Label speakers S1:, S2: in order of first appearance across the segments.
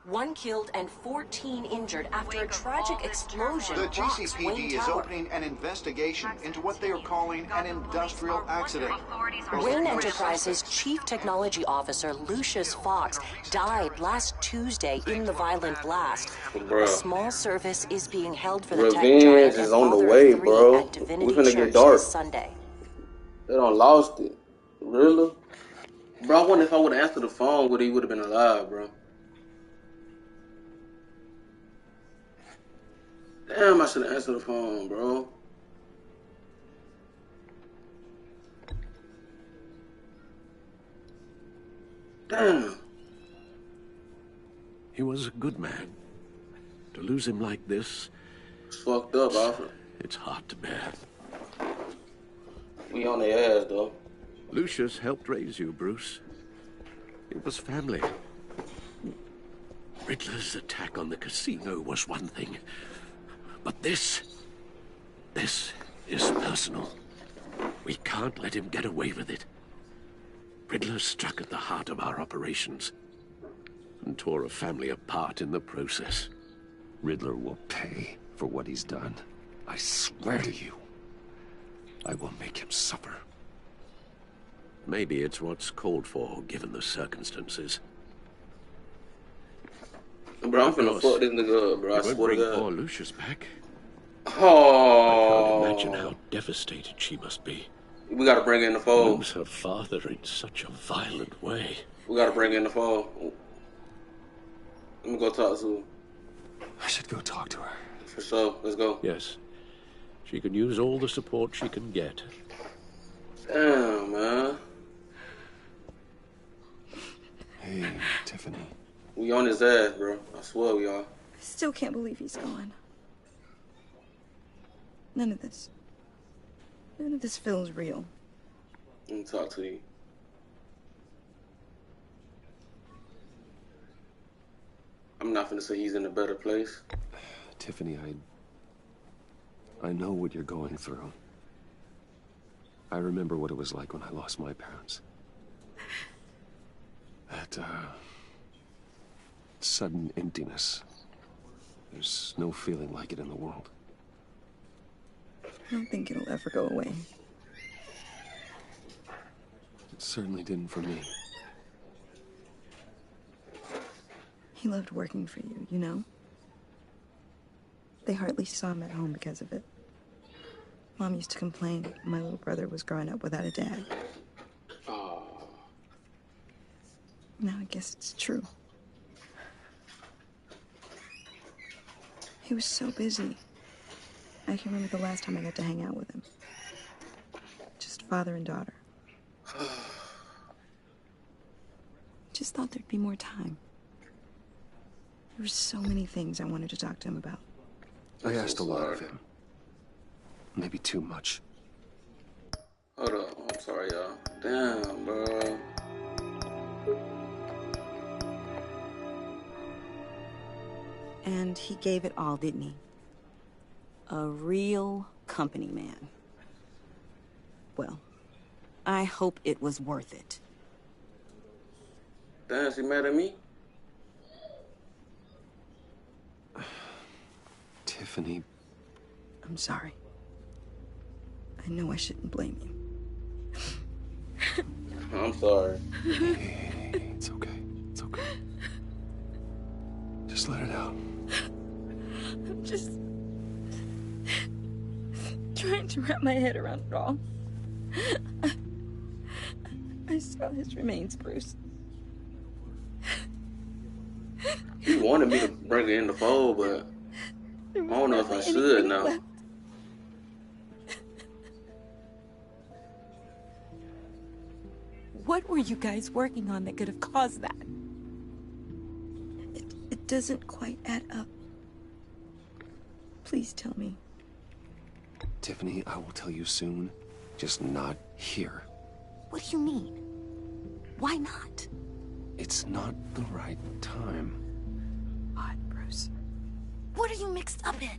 S1: 1 killed and 14 injured after a tragic explosion.
S2: The
S1: rocks
S2: GCPD
S1: Wayne
S2: is
S1: Tower.
S2: opening an investigation into what they are calling an industrial accident.
S1: Wayne Enterprises Chief Technology Officer Lucius Fox died last Tuesday in the violent blast.
S3: Bruh.
S1: A small service is being held for the tech
S3: Revenge
S1: giant
S3: is
S1: and
S3: on the
S1: father
S3: way,
S1: of 3
S3: bro.
S1: at Divinity
S3: We finna
S1: Church
S3: get dark.
S1: this Sunday.
S3: They done lost it. Really? Bro, I wonder if I would have answered the phone, would he would have been alive, bro. Damn, I should have answered the phone, bro. Damn.
S4: He was a good man. To lose him like this,
S3: It's fucked up, Alfred.
S4: it's hard to bear.
S3: We on their ass, though.
S4: Lucius helped raise you, Bruce. It was family. Riddler's attack on the casino was one thing. But this is personal. We can't let him get away with it. Riddler struck at the heart of our operations and tore a family apart in the process.
S5: Riddler will pay for what he's done. I swear to you, I will make him suffer.
S4: Maybe it's what's called for, given the circumstances.
S3: Bro, I'm finna fuck this nigga up, bro. I
S4: It won't
S3: swear to
S4: bring
S3: God.
S4: poor Lucius back.
S3: Oh.
S4: I can't imagine how devastated she must be.
S3: We gotta bring in the phone.
S4: Lose her father in such a violent way.
S3: We gotta bring in the phone. Let me go talk to her.
S5: I should go talk to her.
S3: For sure. Let's go.
S4: Yes. She can use all the support she can get.
S3: Damn, man.
S5: Hey, Tiffany.
S3: We on his ass, bro. I swear we are.
S6: I still can't believe he's gone. None of this feels real.
S3: Let me talk to you. I'm not finna say he's in a better place.
S5: Tiffany, I know what you're going through. I remember what it was like when I lost my parents. That, sudden emptiness. There's no feeling like it in the world.
S6: I don't think it'll ever go away.
S5: It certainly didn't for me.
S6: He loved working for you, you know? They hardly saw him at home because of it. Mom used to complain my little brother was growing up without a dad.
S3: Oh.
S6: Now I guess it's true. He was so busy. I can remember the last time I got to hang out with him. Just father and daughter. Just thought there'd be more time. There were so many things I wanted to talk to him about.
S5: I asked a lot of him. Maybe too much.
S3: Hold up. I'm sorry, y'all. Damn, bro.
S6: And he gave it all, didn't he? A real company man. Well, I hope it was worth it.
S3: Damn, she mad at me?
S5: Tiffany.
S6: I'm sorry. I know I shouldn't blame you.
S3: I'm sorry.
S5: Hey, it's okay. It's okay. Just let it out.
S6: I'm just trying to wrap my head around it all. I saw his remains, Bruce.
S3: He wanted me to bring it in the fold, but I don't know if I should now.
S6: What were you guys working on that could have caused that? It doesn't quite add up. Please tell me.
S5: Tiffany, I will tell you soon. Just not here.
S6: What do you mean? Why not?
S5: It's not the right time.
S6: Odd, Bruce. What are you mixed up in?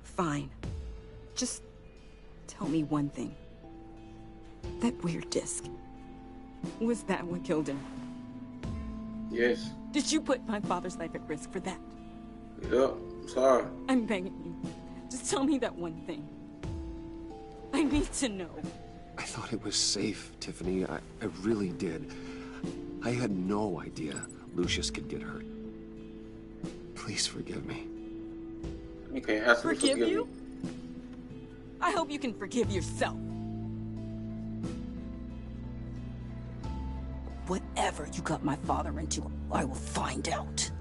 S6: Fine. Just tell me one thing. That weird disc. Was that what killed him?
S3: Yes.
S6: Did you put my father's life at risk for that?
S3: Yep. I'm sorry.
S6: I'm begging you. Just tell me that one thing. I need to know.
S5: I thought it was safe, Tiffany. I really did. I had no idea Lucius could get hurt. Please forgive me.
S3: You can't ask me to
S6: Forgive
S3: forgive
S6: you?
S3: me.
S6: I hope you can forgive yourself. Whatever you got my father into, I will find out.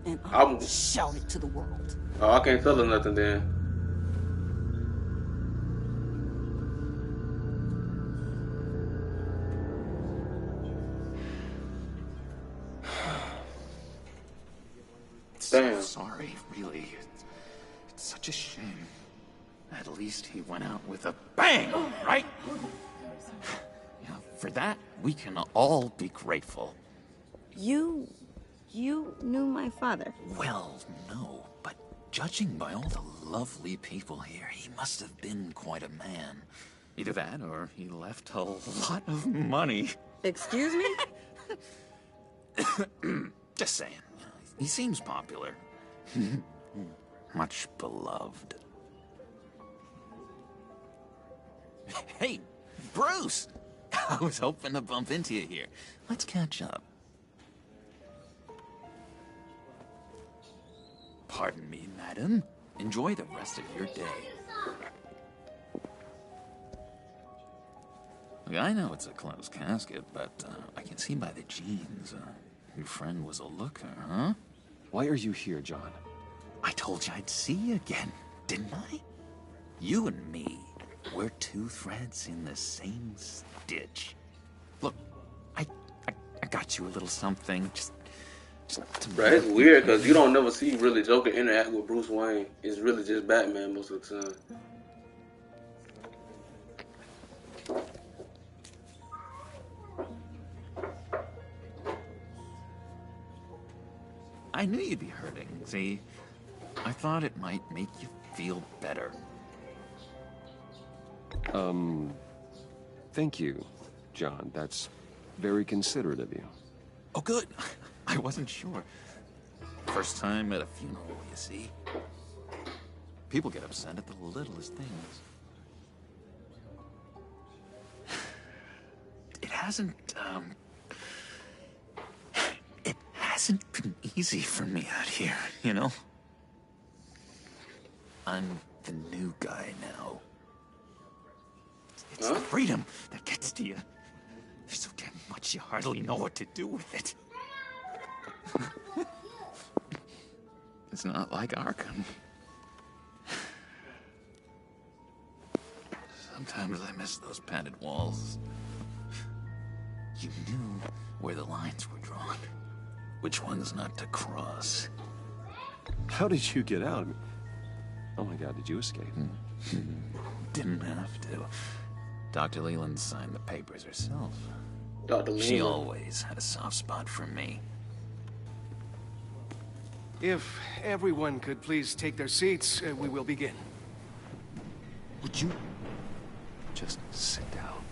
S6: And I will shout it to the world.
S3: Oh, I can't tell her nothing then. Damn.
S7: Sorry, really. It's such a shame. At least he went out with a bang, right? Yeah, for that, we can all be grateful.
S6: You knew my father?
S7: Well, no, but judging by all the lovely people here, he must have been quite a man. Either that, or he left a lot of money.
S6: Excuse me?
S7: Just saying. He seems popular. Much beloved. Hey, Bruce! I was hoping to bump into you here. Let's catch up. Pardon me, madam. Enjoy the rest of your day. Look, I know it's a closed casket, but I can see by the jeans. Your friend was a looker, huh?
S5: Why are you here, John?
S7: I told you I'd see you again, didn't I? You and me, we're two threads in the same stitch. Look, I got you a little something, just to
S3: Bro, it's weird because you don't never see really Joker interact with Bruce Wayne. It's really just Batman most of the time.
S7: I knew you'd be hurting, see? I thought it might make you feel better.
S5: Thank you, John. That's very considerate of you.
S7: Oh, good. I wasn't sure. First time at a funeral, you see. People get upset at the littlest things. It hasn't been easy for me out here, you know? I'm the new guy now. It's the freedom that gets to you. There's so damn much you hardly know what to do with it. It's not like Arkham. Sometimes I miss those padded walls. You knew where the lines were drawn. Which ones not to cross.
S5: How did you get out? Oh my God, did you escape?
S7: Didn't have to. Dr. Leland signed the papers herself.
S3: Dr. Leland.
S7: She always had a soft spot for me.
S8: If everyone could please take their seats, we will begin.
S5: Would you just sit down?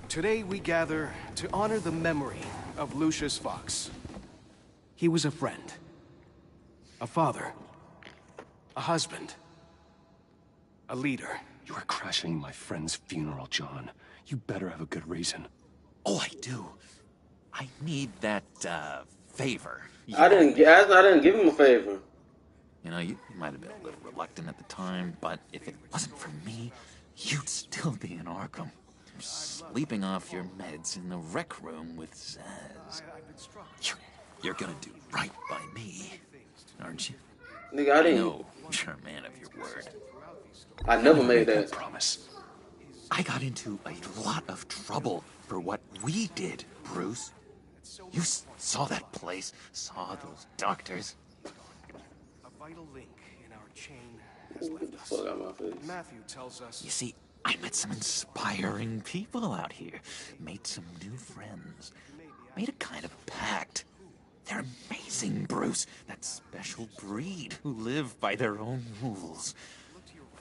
S8: Today we gather to honor the memory of Lucius Fox. He was a friend, a father, a husband, a leader.
S5: You are crashing my friend's funeral, John. You better have a good reason.
S7: Oh, I do. I need that, favor.
S3: I didn't give him a favor.
S7: You know, you might have been a little reluctant at the time, but if it wasn't for me, you'd still be in Arkham. Sleeping off your meds in the rec room with Zaz. You're gonna do right by me, aren't you?
S3: Nigga, I didn't.
S7: know you're a man of your word.
S3: I never made that
S7: promise. I got into a lot of trouble for what we did, Bruce. You saw that place, saw those doctors.
S8: A vital link in our chain has
S3: Get
S8: left
S3: the
S8: us.
S3: fuck out of my face.
S8: Matthew tells us.
S7: You see, I met some inspiring people out here. Made some new friends. Made a kind of pact. They're amazing, Bruce. That special breed who live by their own rules.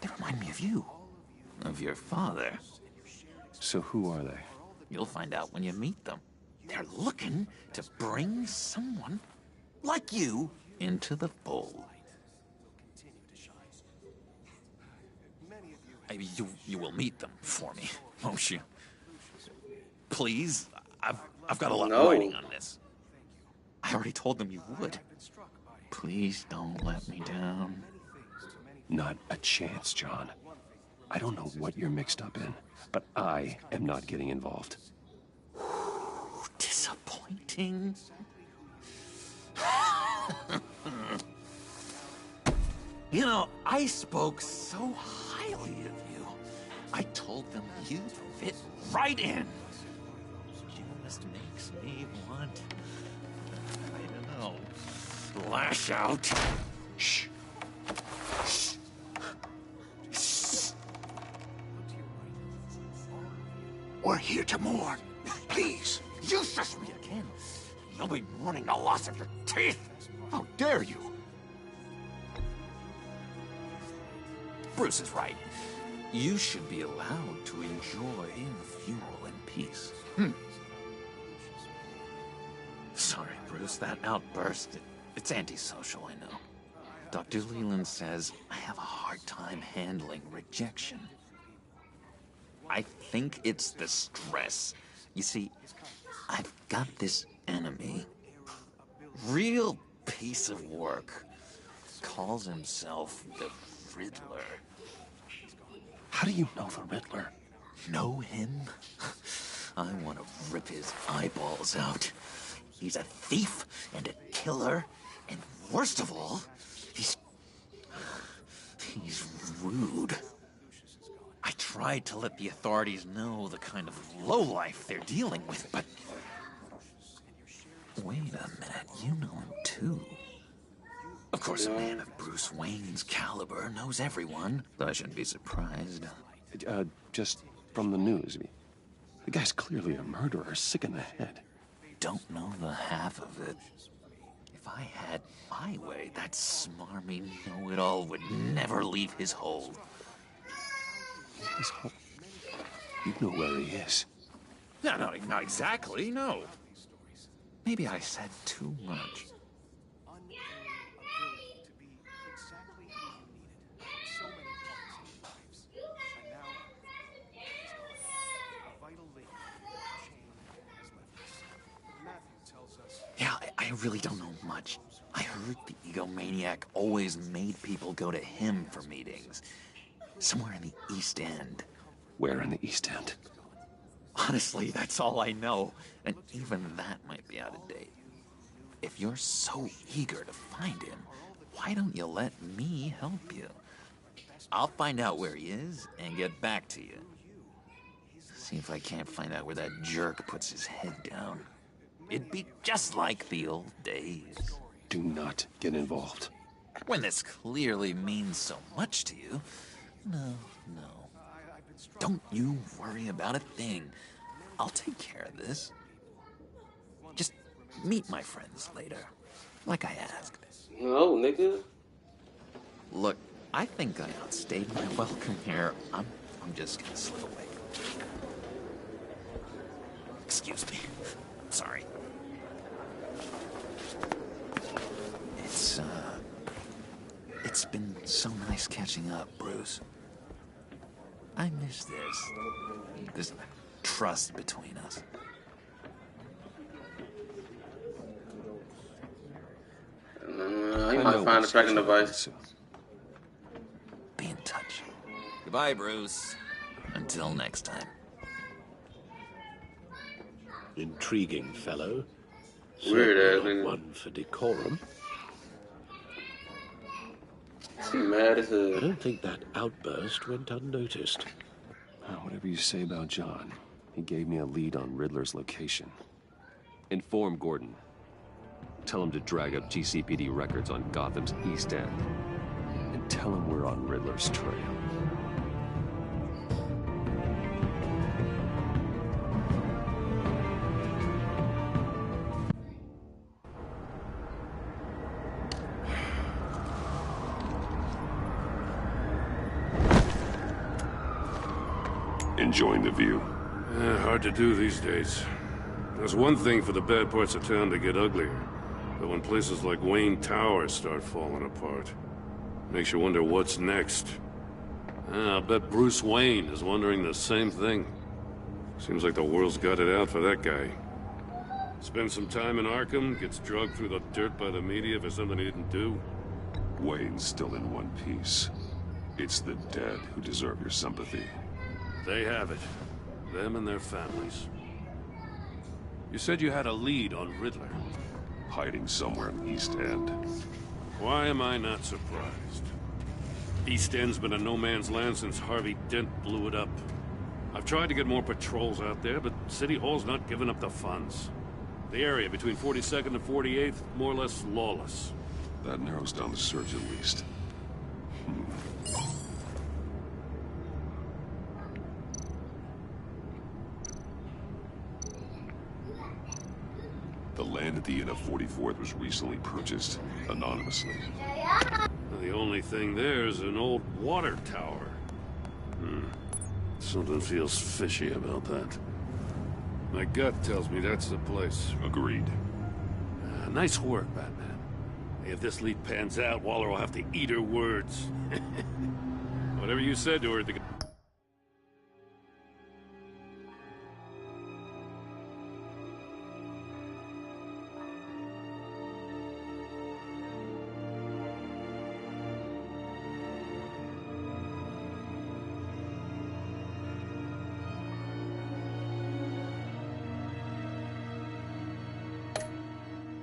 S7: They remind me of you. Of your father.
S5: So who are they?
S7: You'll find out when you meet them. They're looking to bring someone like you into the fold. You will meet them for me, won't you? Please? I've got a lot riding on this. I already told them you would. Please don't let me down.
S5: Not a chance, John. I don't know what you're mixed up in, but I am not getting involved.
S7: Disappointing. You know, I spoke so highly of you. I told them you fit right in. Just makes me want, I don't know, lash out. Shh. Shh. Shh. We're here to mourn. Please, you shush me again. You'll be mourning the loss of your teeth. How dare you? Bruce is right. You should be allowed to enjoy the funeral in peace. Sorry, Bruce, that outburst, it's antisocial, I know. Dr. Leland says I have a hard time handling rejection. I think it's the stress. You see, I've got this enemy. Real piece of work. Calls himself the Riddler.
S5: How do you know the Riddler?
S7: Know him? I want to rip his eyeballs out. He's a thief and a killer, and worst of all, he's rude. I tried to let the authorities know the kind of lowlife they're dealing with, but... Wait a minute, you know him too. Of course, a man of Bruce Wayne's caliber knows everyone, though I shouldn't be surprised.
S5: Just from the news. The guy's clearly a murderer, sick in the head.
S7: Don't know the half of it. If I had my way, that smarmy know-it-all would never leave his hold.
S5: His hold? You know where he is.
S7: No, not exactly, no. Maybe I said too much. Yeah, I really don't know much. I heard the egomaniac always made people go to him for meetings. Somewhere in the East End.
S5: Where in the East End?
S7: Honestly, that's all I know. And even that might be out of date. If you're so eager to find him, why don't you let me help you? I'll find out where he is and get back to you. See if I can't find out where that jerk puts his head down. It'd be just like the old days.
S5: Do not get involved.
S7: When this clearly means so much to you. No. Don't you worry about a thing. I'll take care of this. Just meet my friends later, like I asked.
S3: No, nigga.
S7: Look, I think I outstayed my welcome here. I'm just gonna slip away. Excuse me. Sorry. It's been so nice catching up, Bruce. I miss this trust between us.
S3: I might find a tracking device.
S7: Be in touch. Goodbye, Bruce. Until next time.
S4: Intriguing fellow.
S3: Weird ass
S4: Certainly
S3: nigga.
S4: not one for decorum.
S3: He mad as
S4: I
S3: hell.
S4: don't think that outburst went unnoticed.
S5: Whatever you say about John, he gave me a lead on Riddler's location. Inform Gordon. Tell him to drag up GCPD records on Gotham's East End. And tell him we're on Riddler's trail. Enjoying the view?
S9: Hard to do these days. There's one thing for the bad parts of town to get uglier, but when places like Wayne Tower start falling apart, makes you wonder what's next. I'll bet Bruce Wayne is wondering the same thing. Seems like the world's got it out for that guy. Spends some time in Arkham, gets drugged through the dirt by the media for something he didn't do.
S5: Wayne's still in one piece. It's the dead who deserve your sympathy.
S9: They have it. Them and their families. You said you had a lead on Riddler.
S5: Hiding somewhere in the East End.
S9: Why am I not surprised? East End's been a no-man's land since Harvey Dent blew it up. I've tried to get more patrols out there, but City Hall's not giving up the funds. The area between 42nd and 48th, more or less lawless.
S5: That narrows down the search at least. The land at the end of 44th was recently purchased, anonymously.
S9: The only thing there is an old water tower. Something feels fishy about that. My gut tells me that's the place.
S5: Agreed.
S9: Nice work, Batman. If this lead pans out, Waller will have to eat her words. Whatever you said to her at the...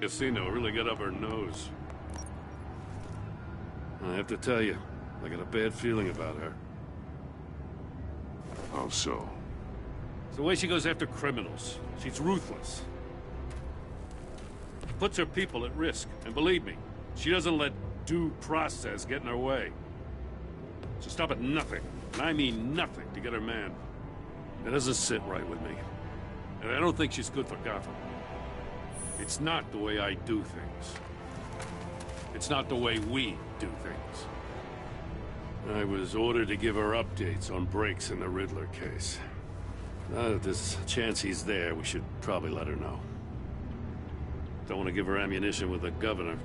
S9: Casino really got up her nose. I have to tell you, I got a bad feeling about her.
S5: How so?
S9: It's the way she goes after criminals. She's ruthless. Puts her people at risk. And believe me, she doesn't let due process get in her way. She'll stop at nothing, and I mean nothing, to get her man. It doesn't sit right with me. And I don't think she's good for Gotham. It's not the way I do things. It's not the way we do things. I was ordered to give her updates on breaks in the Riddler case. Now that there's a chance he's there, we should probably let her know. Don't want to give her ammunition with the governor.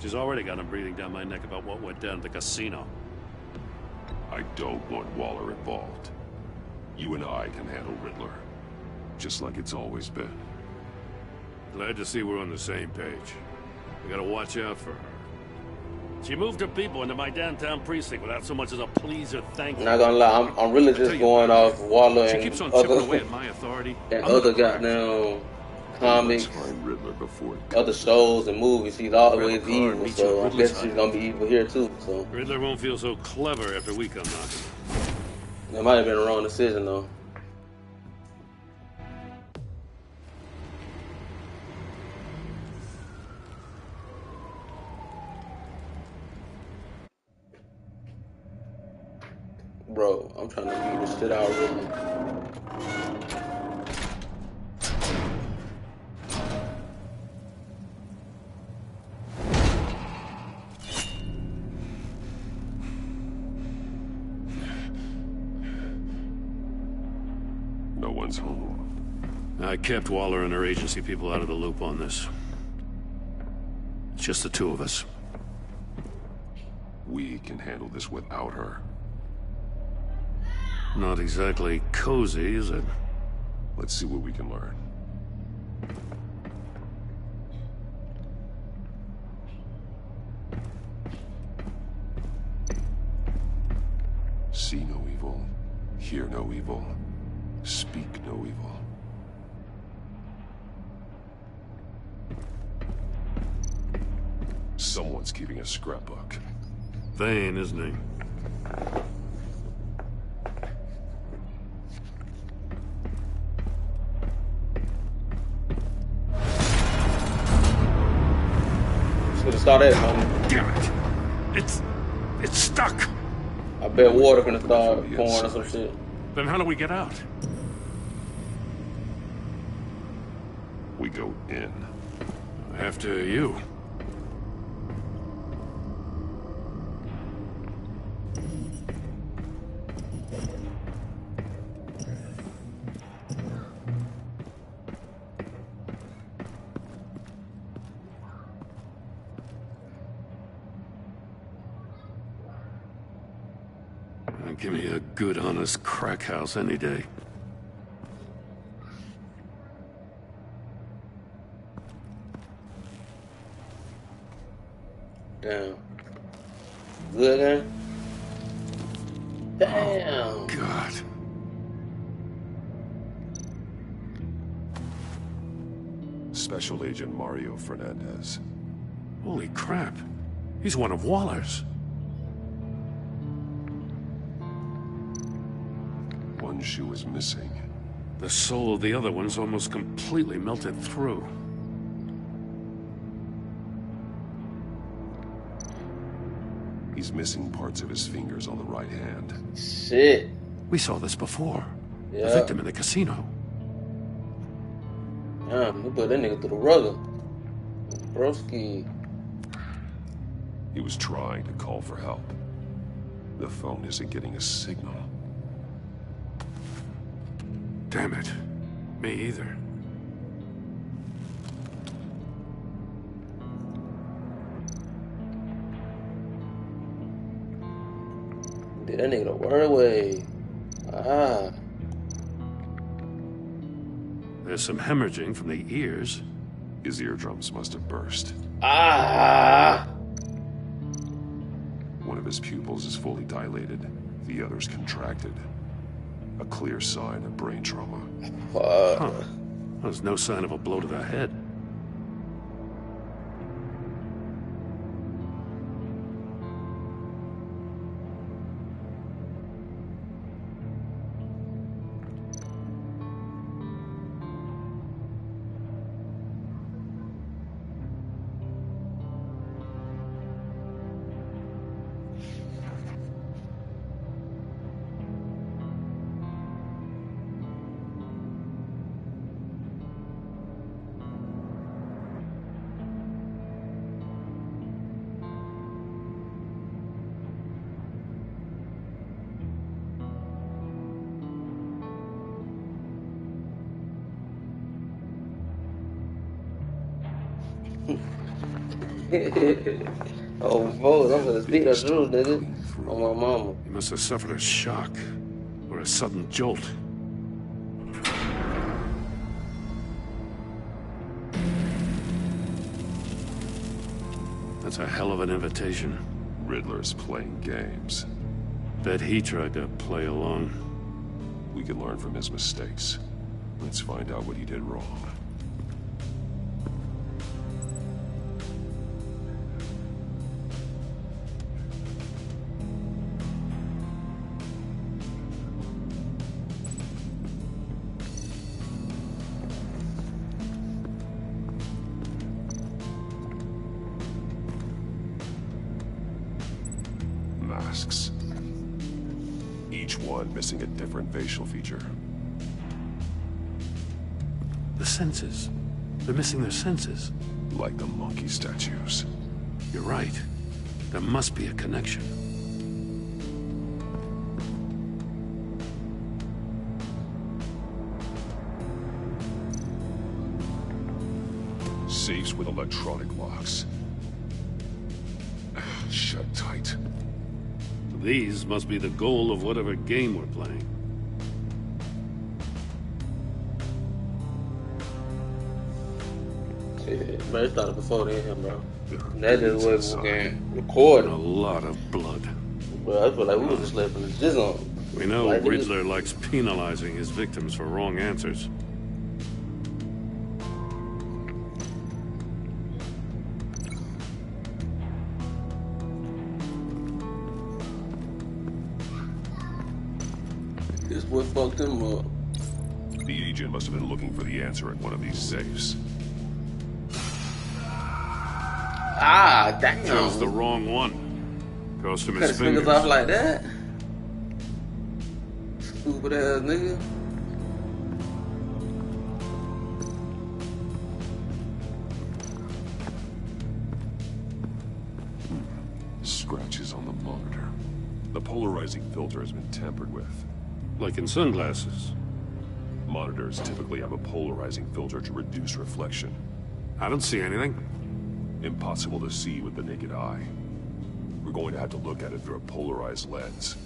S9: She's already got him breathing down my neck about what went down at the casino.
S5: I don't want Waller involved. You and I can handle Riddler. Just like it's always been.
S9: Glad to see we're on the same page. We gotta watch out for her. She moved her people into my downtown precinct without so much as a please or thank you.
S3: Not gonna lie, I'm really just going off Waller
S9: She
S3: and
S9: keeps on chipping away
S3: other,
S9: at my authority.
S3: and other goddamn comics,
S5: Find Riddler before
S3: other shows and movies. He's always evil, so I guess she's gonna be evil here too. So
S9: Riddler won't feel so clever after we come knocking.
S3: that might have been a wrong decision though. Bro, I'm trying to beat the shit out of Riddler.
S5: no one's home.
S9: I kept Waller and her agency people out of the loop on this. It's just the two of us.
S5: We can handle this without her.
S9: Not exactly cozy, is it?
S5: Let's see what we can learn. See no evil, hear no evil, speak no evil. Someone's keeping a scrapbook.
S9: Vane, isn't he?
S3: Should have started, homie.
S9: Damn it! It's stuck!
S3: I bet water gonna start pouring or some shit.
S9: Then how do we get out?
S5: We go in.
S9: After you. Give me a good, honest crack house any day.
S3: Damn. Good, huh? Damn.
S9: Oh, God.
S5: Special Agent Mario Fernandez.
S9: Holy crap. He's one of Waller's.
S5: One shoe is missing.
S9: The soul of the other one's almost completely melted through.
S5: He's missing parts of his fingers on the right hand.
S3: Shit.
S9: We saw this before.
S3: Yeah.
S9: The victim in the casino.
S3: Damn, he put that nigga through the rugger. Broski.
S5: He was trying to call for help. The phone isn't getting a signal.
S9: Damn it. Me either.
S3: Did that nigga the word away. Ah.
S9: There's some hemorrhaging from the ears.
S5: His eardrums must have burst.
S3: Ah.
S5: One of his pupils is fully dilated. The other's contracted. A clear sign of brain trauma.
S9: Huh. There's no sign of a blow to the head.
S3: Oh, boy, I'm gonna speak the truth, nigga. On my mama.
S9: He must have suffered a shock or a sudden jolt. That's a hell of an invitation.
S5: Riddler's playing games.
S9: Bet he tried to play along.
S5: We can learn from his mistakes. Let's find out what he did wrong. Masks. Each one missing a different facial feature.
S9: The senses. They're missing their senses.
S5: Like the monkey statues.
S9: You're right. There must be a connection.
S5: Safes with electronic locks. Shut tight.
S9: These must be the goal of whatever game we're playing.
S3: Shit, bro, it started before then, bro. That is what we can record.
S9: A lot of blood.
S3: Bro, I feel like we was just slapping the jizz on.
S9: We know
S3: Like,
S9: Riddler likes penalizing his victims for wrong answers.
S3: This what fucked him up.
S5: The agent must have been looking for the answer in one of these safes.
S3: Ah, damn.
S9: Chose the wrong one. Cost him
S3: Cut
S9: his
S3: his fingers
S9: fingers.
S3: off like that? Stupid ass nigga.
S5: Scratches on the monitor. The polarizing filter has been tampered with.
S9: Like in sunglasses.
S5: Monitors typically have a polarizing filter to reduce reflection.
S9: I don't see anything.
S5: Impossible to see with the naked eye. We're going to have to look at it through a polarized lens.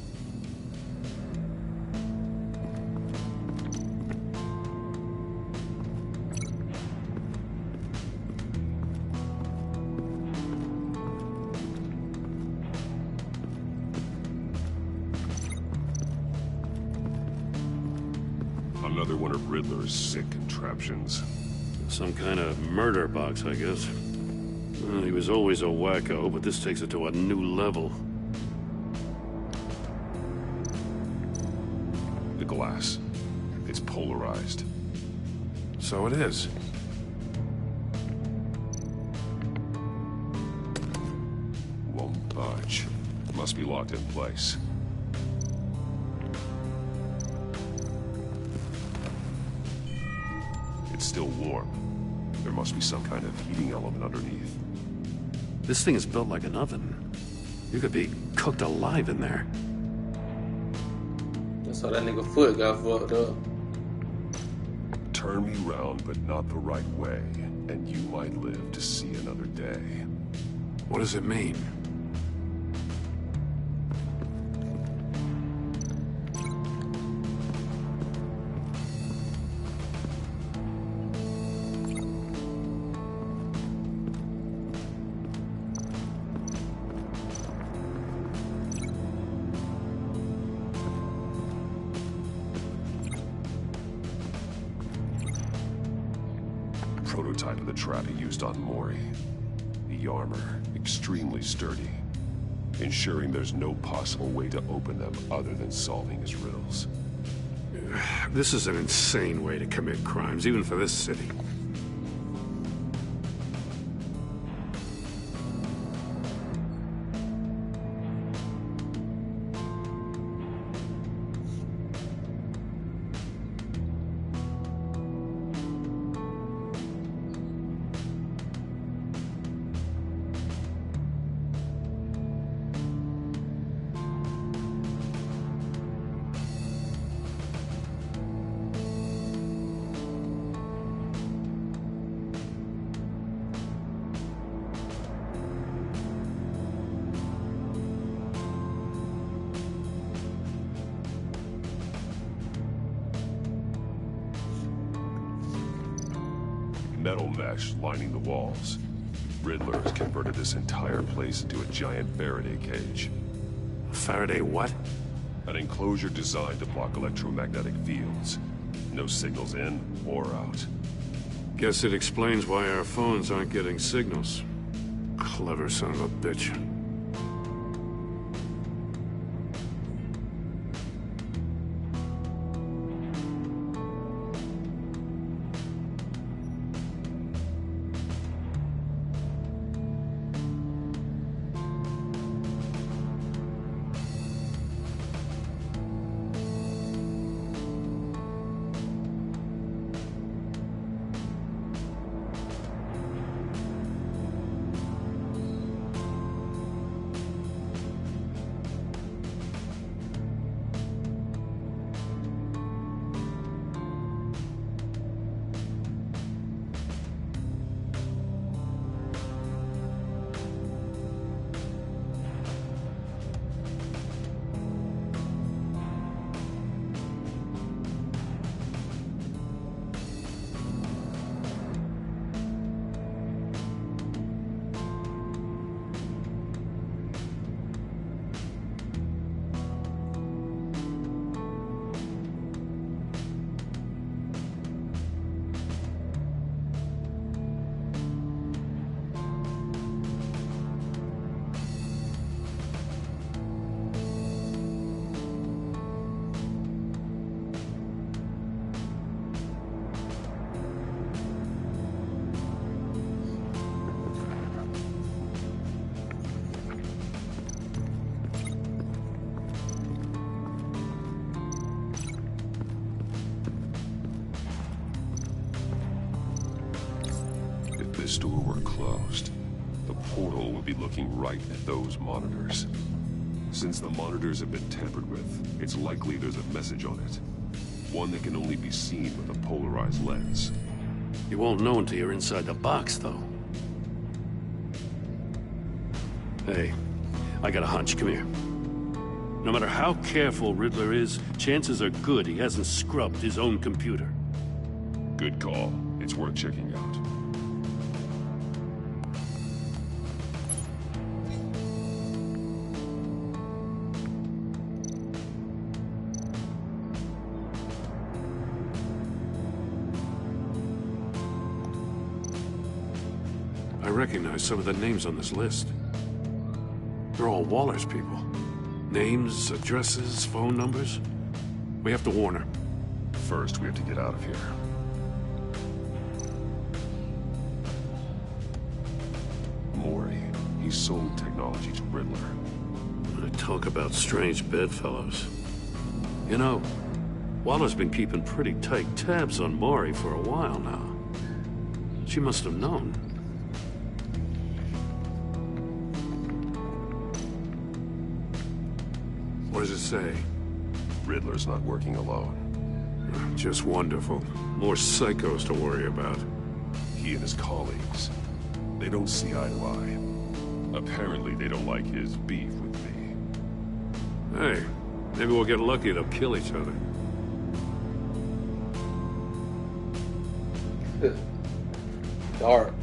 S5: Another one of Riddler's sick contraptions.
S9: Some kind of murder box, I guess. Well, he was always a wacko, but this takes it to a new level.
S5: The glass. It's polarized.
S9: So it is.
S5: Won't budge. Must be locked in place. It's still warm. There must be some kind of heating element underneath.
S9: This thing is built like an oven. You could be cooked alive in there.
S3: That's how that nigga foot got fucked up.
S5: Turn me round, but not the right way, and you might live to see another day.
S9: What does it mean?
S5: Prototype of the trap he used on Mori. The armor, extremely sturdy, ensuring there's no possible way to open them other than solving his riddles.
S9: This is an insane way to commit crimes, even for this city.
S5: Metal mesh lining the walls. Riddler has converted this entire place into a giant Faraday cage.
S9: Faraday what?
S5: An enclosure designed to block electromagnetic fields. No signals in or out.
S9: Guess it explains why our phones aren't getting signals. Clever son of a bitch.
S5: This door were closed, the portal would be looking right at those monitors. Since the monitors have been tampered with, it's likely there's a message on it. One that can only be seen with a polarized lens.
S9: You won't know until you're inside the box, though. Hey, I got a hunch. Come here. No matter how careful Riddler is, chances are good he hasn't scrubbed his own computer.
S5: Good call. It's worth checking out.
S9: I recognize some of the names on this list. They're all Waller's people. Names, addresses, phone numbers. We have to warn her.
S5: First, we have to get out of here. Maury, he sold technology to Riddler.
S9: I talk about strange bedfellows. You know, Waller's been keeping pretty tight tabs on Maury for a while now. She must have known. What does it say?
S5: Riddler's not working alone.
S9: Just wonderful. More psychos to worry about.
S5: He and his colleagues, they don't see eye to eye. Apparently, they don't like his beef with me.
S9: Hey, maybe we'll get lucky and they'll kill each other.
S3: Dark.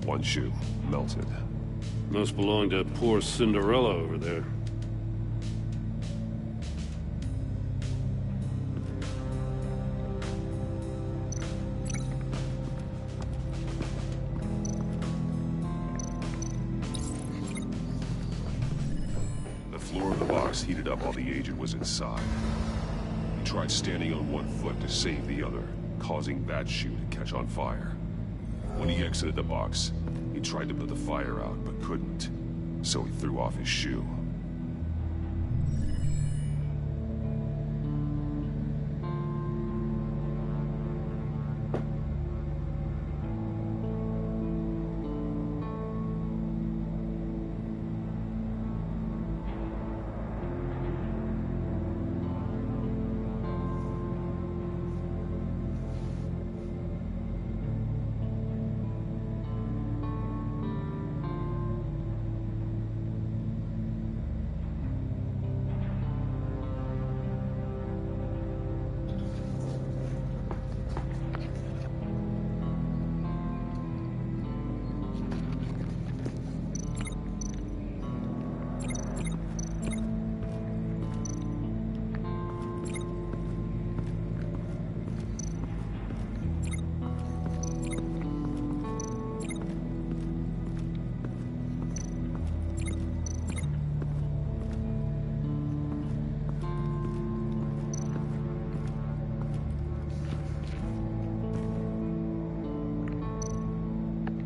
S5: One shoe, melted.
S9: Must belong to poor Cinderella over there.
S5: The floor of the box heated up while the agent was inside. He tried standing on one foot to save the other, causing that shoe to catch on fire. When he exited the box, he tried to put the fire out, but couldn't, so he threw off his shoe.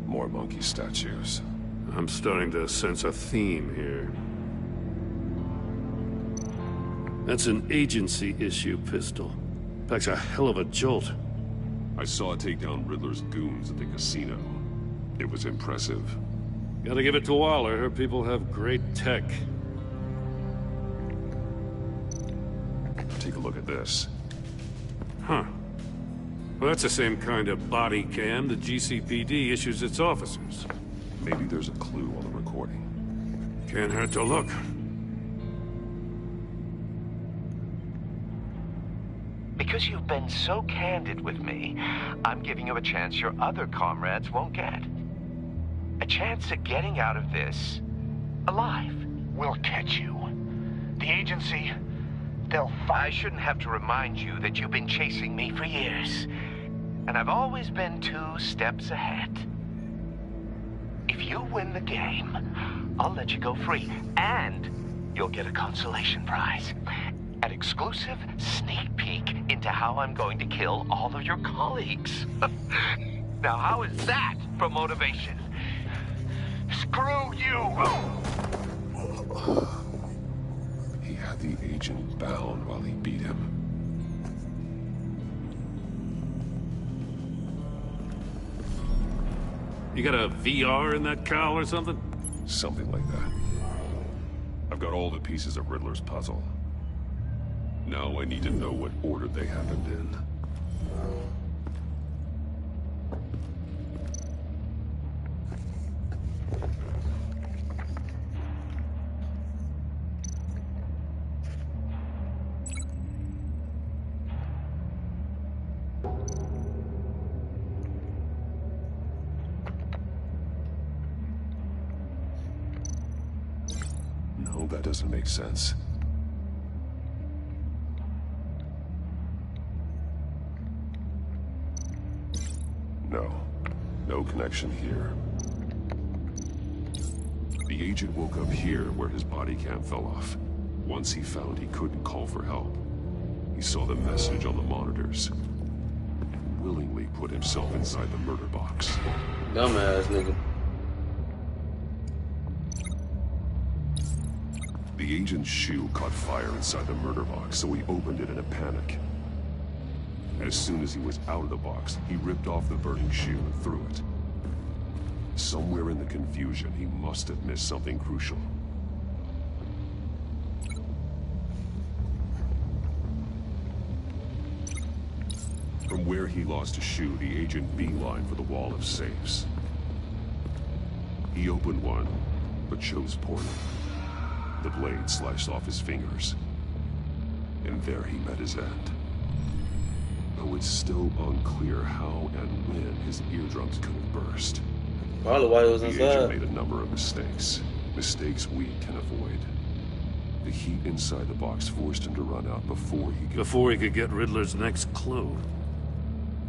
S5: More monkey statues.
S9: I'm starting to sense a theme here. That's an agency issue pistol. Packs a hell of a jolt.
S5: I saw it take down Riddler's goons at the casino. It was impressive.
S9: Gotta give it to Waller. Her people have great tech.
S5: Take a look at this.
S9: Huh. Well, that's the same kind of body cam the GCPD issues its officers.
S5: Maybe there's a clue on the recording.
S9: Can't hurt to look.
S10: Because you've been so candid with me, I'm giving you a chance your other comrades won't get. A chance at getting out of this alive.
S11: We'll catch you. The agency, they'll find...
S10: I shouldn't have to remind you that you've been chasing me for years. And I've always been 2 steps ahead. If you win the game, I'll let you go free. And you'll get a consolation prize. An exclusive sneak peek into how I'm going to kill all of your colleagues. Now, how is that for motivation?
S11: Screw you!
S5: finally beat him.
S9: You got a VR in that cowl or something?
S5: Something like that. I've got all the pieces of Riddler's puzzle. Now I need to know what order they happened in. No, that doesn't make sense. No connection here. The agent woke up here where his body cam fell off. Once he found he couldn't call for help, he saw the message on the monitors and willingly put himself inside the murder box.
S3: Dumbass nigga.
S5: The agent's shoe caught fire inside the murder box, so he opened it in a panic. As soon as he was out of the box, he ripped off the burning shoe and threw it. Somewhere in the confusion, he must have missed something crucial. From where he lost a shoe, the agent beelined for the wall of safes. He opened one, but chose poorly. The blade sliced off his fingers. And there he met his end. Though it's still unclear how and when his eardrums could have burst.
S3: Probably why he was
S5: The
S3: inside.
S5: agent made a number of mistakes. Mistakes we can avoid. The heat inside the box forced him to run out before he could
S9: get Riddler's next clue.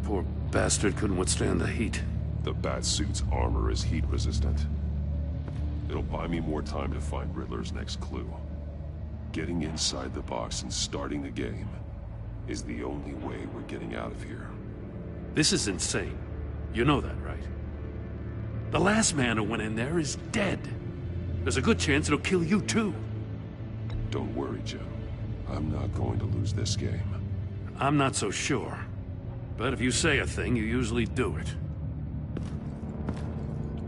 S9: Poor bastard couldn't withstand the heat.
S5: The Batsuit's armor is heat resistant. It'll buy me more time to find Riddler's next clue. Getting inside the box and starting the game is the only way we're getting out of here.
S9: This is insane. You know that, right? The last man who went in there is dead. There's a good chance it'll kill you too.
S5: Don't worry, Jim. I'm not going to lose this game.
S9: I'm not so sure. But if you say a thing, you usually do it.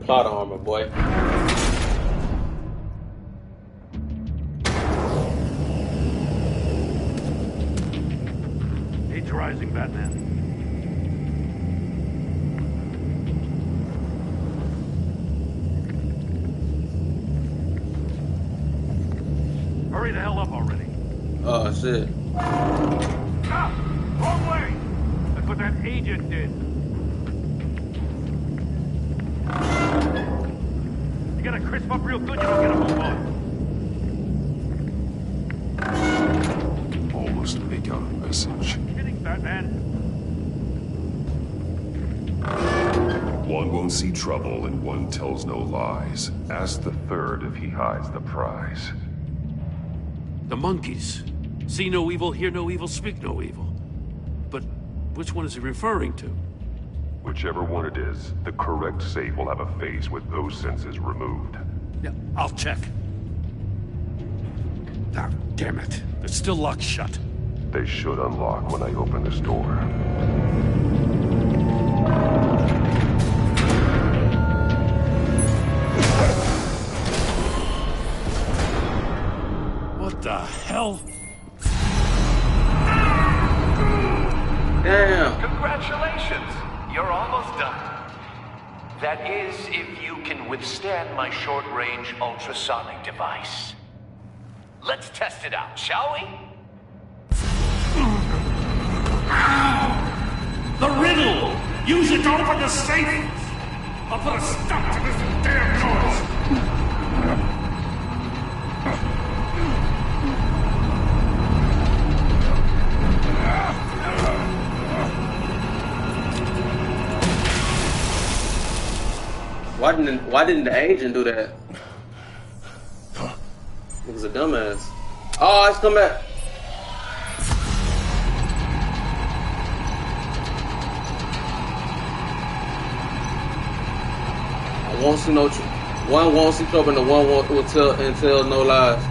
S3: Plot armor, boy.
S9: Age rising, Batman. Hurry the hell up already.
S3: Oh, shit.
S9: Stop! Wrong way! That's what that agent did. You gotta crisp up real good, you don't get a move on.
S5: Almost make out a message.
S9: Kidding, Batman.
S5: One won't see trouble and one tells no lies. Ask the third if he hides the prize.
S9: The monkeys. See no evil, hear no evil, speak no evil. But which one is he referring to?
S5: Whichever one it is, the correct safe will have a face with those senses removed.
S9: Yeah, I'll check. Ah, damn it. They're still locked shut.
S5: They should unlock when I open this door.
S9: What the hell?
S3: Damn.
S10: Congratulations! You're almost done. That is, if you can withstand my short-range ultrasonic device. Let's test it out, shall we?
S9: The riddle! Use it to open the safe! I'll put a stop to this damn noise!
S3: Why didn't the agent do that? He was a dumbass. Oh, it's come back. I won't see no one won't see trouble and the one will tell no lies.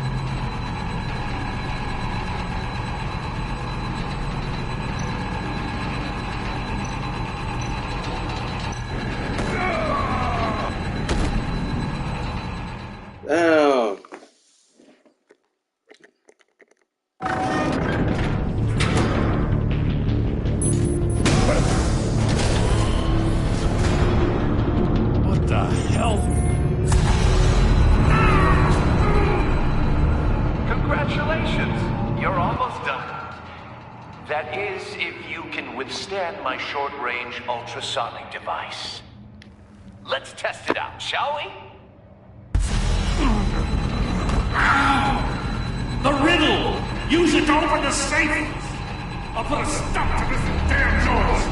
S10: withstand my short-range ultrasonic device. Let's test it out, shall we?
S9: The riddle! Use it to open the safe! I'll put a stop to this damn noise!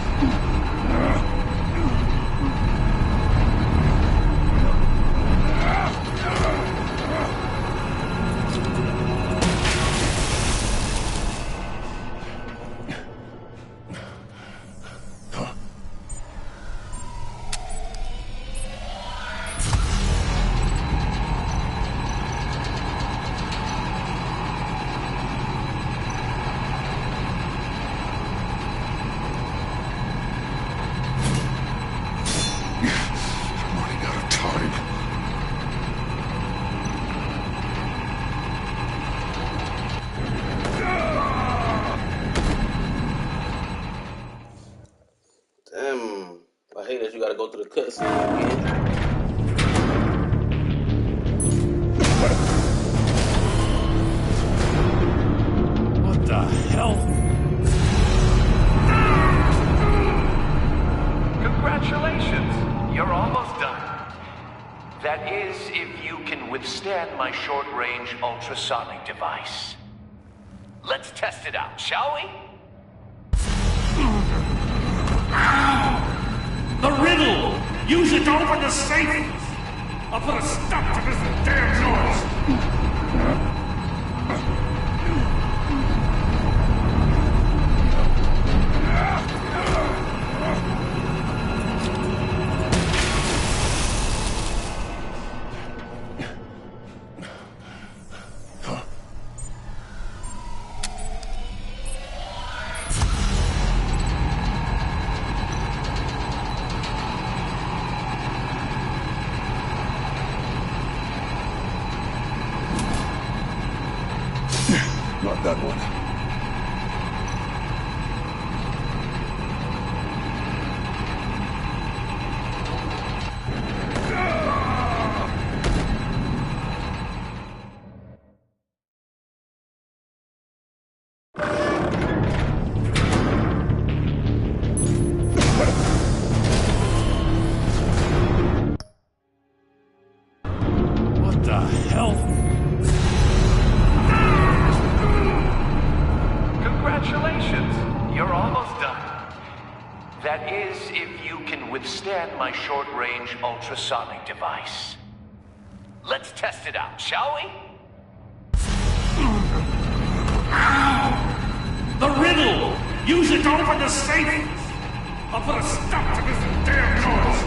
S3: Damn, I hate that you gotta go through the cutscene again.
S9: What the hell?
S10: Congratulations! You're almost done. That is, if you can withstand my short-range ultrasonic device. Let's test it out, shall we?
S9: The riddle! Use it to open the safe! I'll put a stop to this damn noise!
S5: Not that one.
S9: What the hell?
S10: Congratulations! You're almost done. That is, if you can withstand my short-range ultrasonic device. Let's test it out, shall we?
S9: The riddle! Use it to open the safe! I'll put a stop to this damn noise!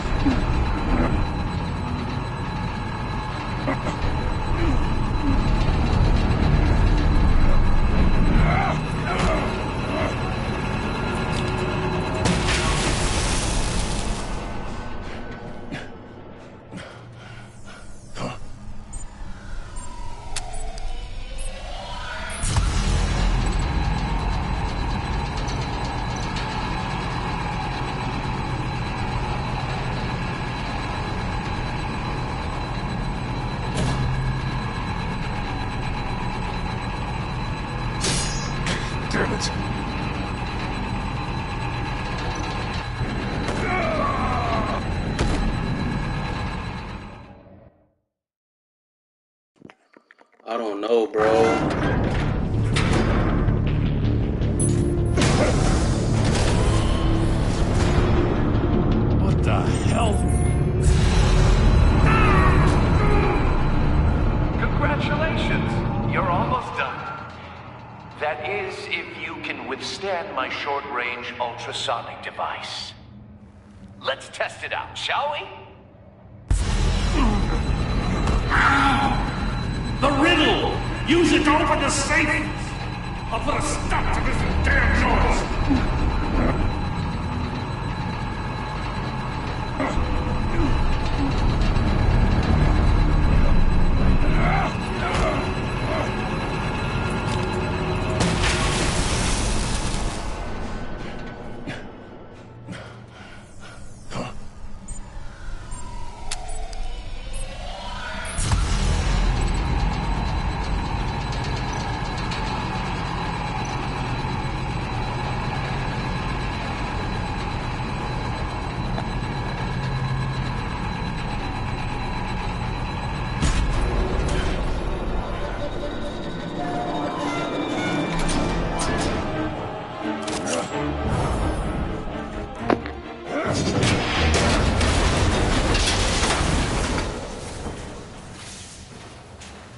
S5: Damn it.
S3: I don't know, bro.
S9: What the hell?
S10: Congratulations! You're almost done. That is, if you can withstand my short-range ultrasonic device. Let's test it out, shall we?
S9: The riddle! Use it to open the safe! I'll put a stop to this damn noise!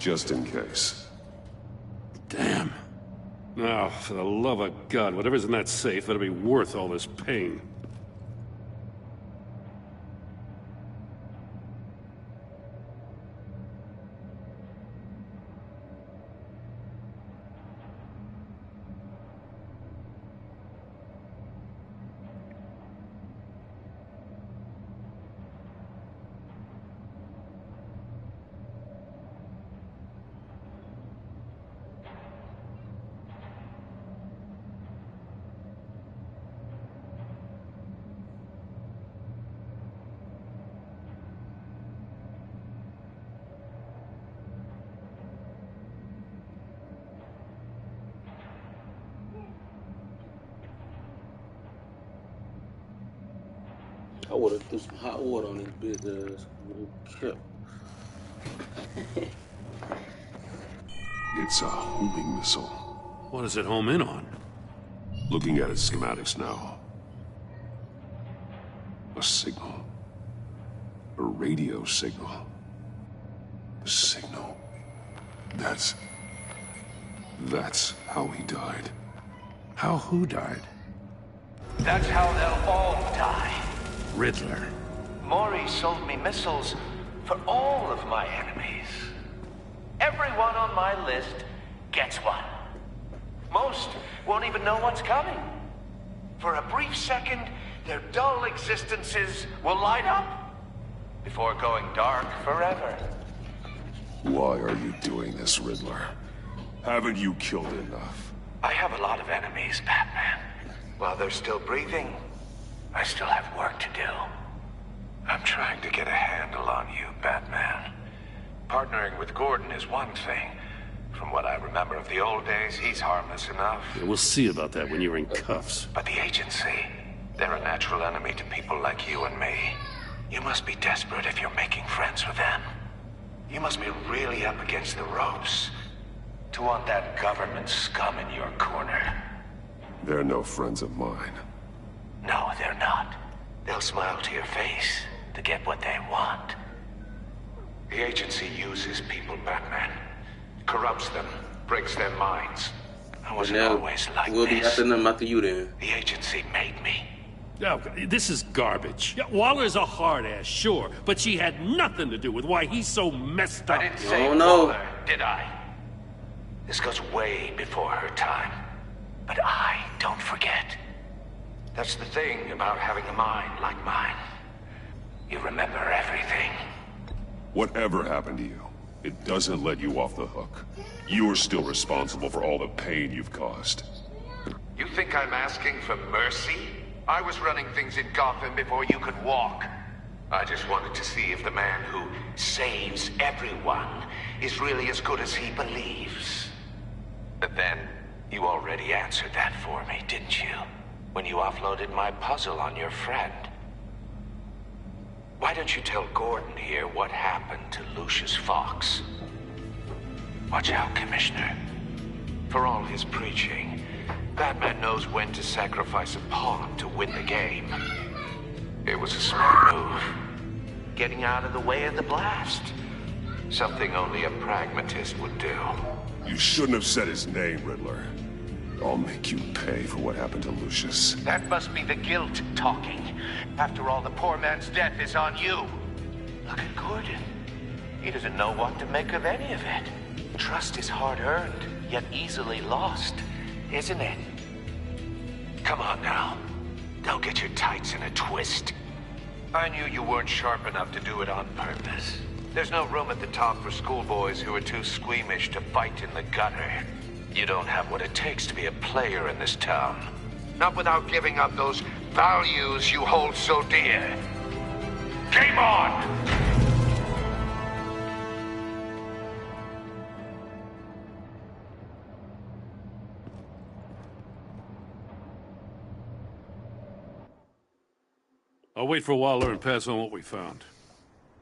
S5: just in case.
S9: Damn. Now, for the love of God, whatever's in that safe better be worth all this pain.
S3: I would have threw some hot water on his bitch ass. Kept.
S5: It's a homing missile.
S9: What does it home in on?
S5: Looking at its schematics now. A signal. A radio signal. A signal. That's how he died.
S9: How who died?
S11: That's how they'll all die.
S9: Riddler.
S11: Maury sold me missiles for all of my enemies. Everyone on my list gets one. Most won't even know what's coming. For a brief second, their dull existences will light up before going dark forever.
S5: Why are you doing this, Riddler? Haven't you killed enough?
S11: I have a lot of enemies, Batman. While they're still breathing, I still have work to do. I'm trying to get a handle on you, Batman. Partnering with Gordon is one thing. From what I remember of the old days, he's harmless enough.
S9: Yeah, we'll see about that when you're in cuffs.
S11: But the agency, they're a natural enemy to people like you and me. You must be desperate if you're making friends with them. You must be really up against the ropes to want that government scum in your corner.
S5: They're no friends of mine.
S11: No, they're not. They'll smile to your face to get what they want. The agency uses people, Batman. Corrupts them, breaks their minds. I wasn't always like
S3: we'll be
S11: this.
S3: after them after you then.
S11: The agency made me.
S9: Oh, this is garbage. Yeah, Waller's a hard ass, sure, but she had nothing to do with why he's so messed up.
S11: I didn't say Waller, did I? This goes way before her time. But I don't forget. That's the thing about having a mind like mine. You remember everything.
S5: Whatever happened to you, it doesn't let you off the hook. You're still responsible for all the pain you've caused.
S11: You think I'm asking for mercy? I was running things in Gotham before you could walk. I just wanted to see if the man who saves everyone is really as good as he believes. But then, you already answered that for me, didn't you? When you offloaded my puzzle on your friend. Why don't you tell Gordon here what happened to Lucius Fox? Watch out, Commissioner. For all his preaching, Batman knows when to sacrifice a pawn to win the game. It was a smart move. Getting out of the way of the blast. Something only a pragmatist would do.
S5: You shouldn't have said his name, Riddler. I'll make you pay for what happened to Lucius.
S11: That must be the guilt talking. After all, the poor man's death is on you. Look at Gordon. He doesn't know what to make of any of it. Trust is hard-earned, yet easily lost, isn't it? Come on now. Don't get your tights in a twist. I knew you weren't sharp enough to do it on purpose. There's no room at the top for schoolboys who are too squeamish to fight in the gutter. You don't have what it takes to be a player in this town. Not without giving up those values you hold so dear. Game on!
S9: I'll wait for Waller and pass on what we found.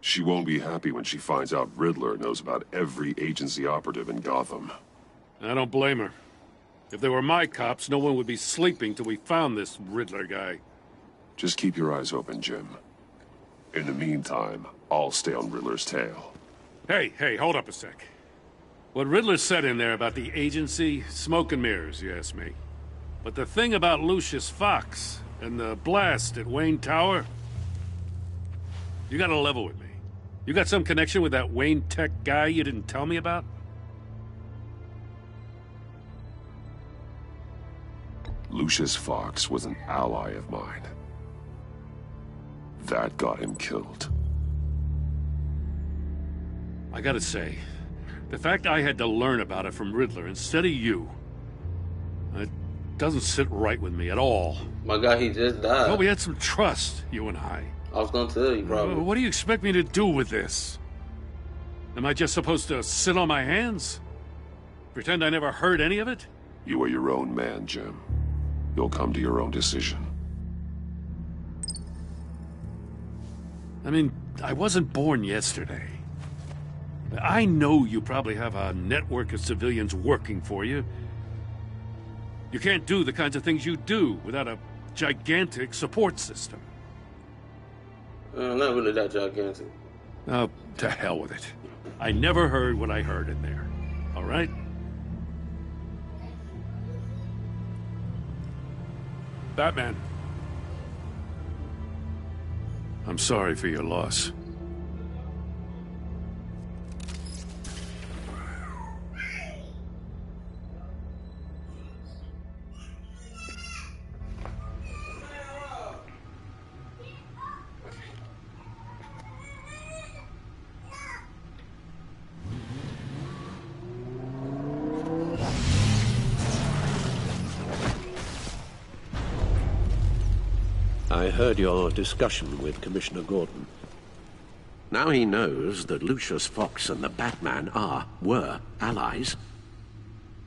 S5: She won't be happy when she finds out Riddler knows about every agency operative in Gotham.
S9: I don't blame her. If they were my cops, no one would be sleeping till we found this Riddler guy.
S5: Just keep your eyes open, Jim. In the meantime, I'll stay on Riddler's tail.
S9: Hey, hold up a sec. What Riddler said in there about the agency, smoke and mirrors, you ask me. But the thing about Lucius Fox and the blast at Wayne Tower, you gotta level with me. You got some connection with that Wayne Tech guy you didn't tell me about?
S5: Lucius Fox was an ally of mine. That got him killed.
S9: I gotta say, the fact I had to learn about it from Riddler instead of you, it doesn't sit right with me at all.
S3: My guy, he just died.
S9: Well, we had some trust, you and I.
S3: I was gonna tell you, probably.
S9: What do you expect me to do with this? Am I just supposed to sit on my hands? Pretend I never heard any of it?
S5: You are your own man, Jim. You'll come to your own decision.
S9: I mean, I wasn't born yesterday. I know you probably have a network of civilians working for you. You can't do the kinds of things you do without a gigantic support system.
S3: Not really that gigantic.
S9: Oh, to hell with it. I never heard what I heard in there. All right? Batman. I'm sorry for your loss.
S4: I heard your discussion with Commissioner Gordon. Now he knows that Lucius Fox and the Batman were allies.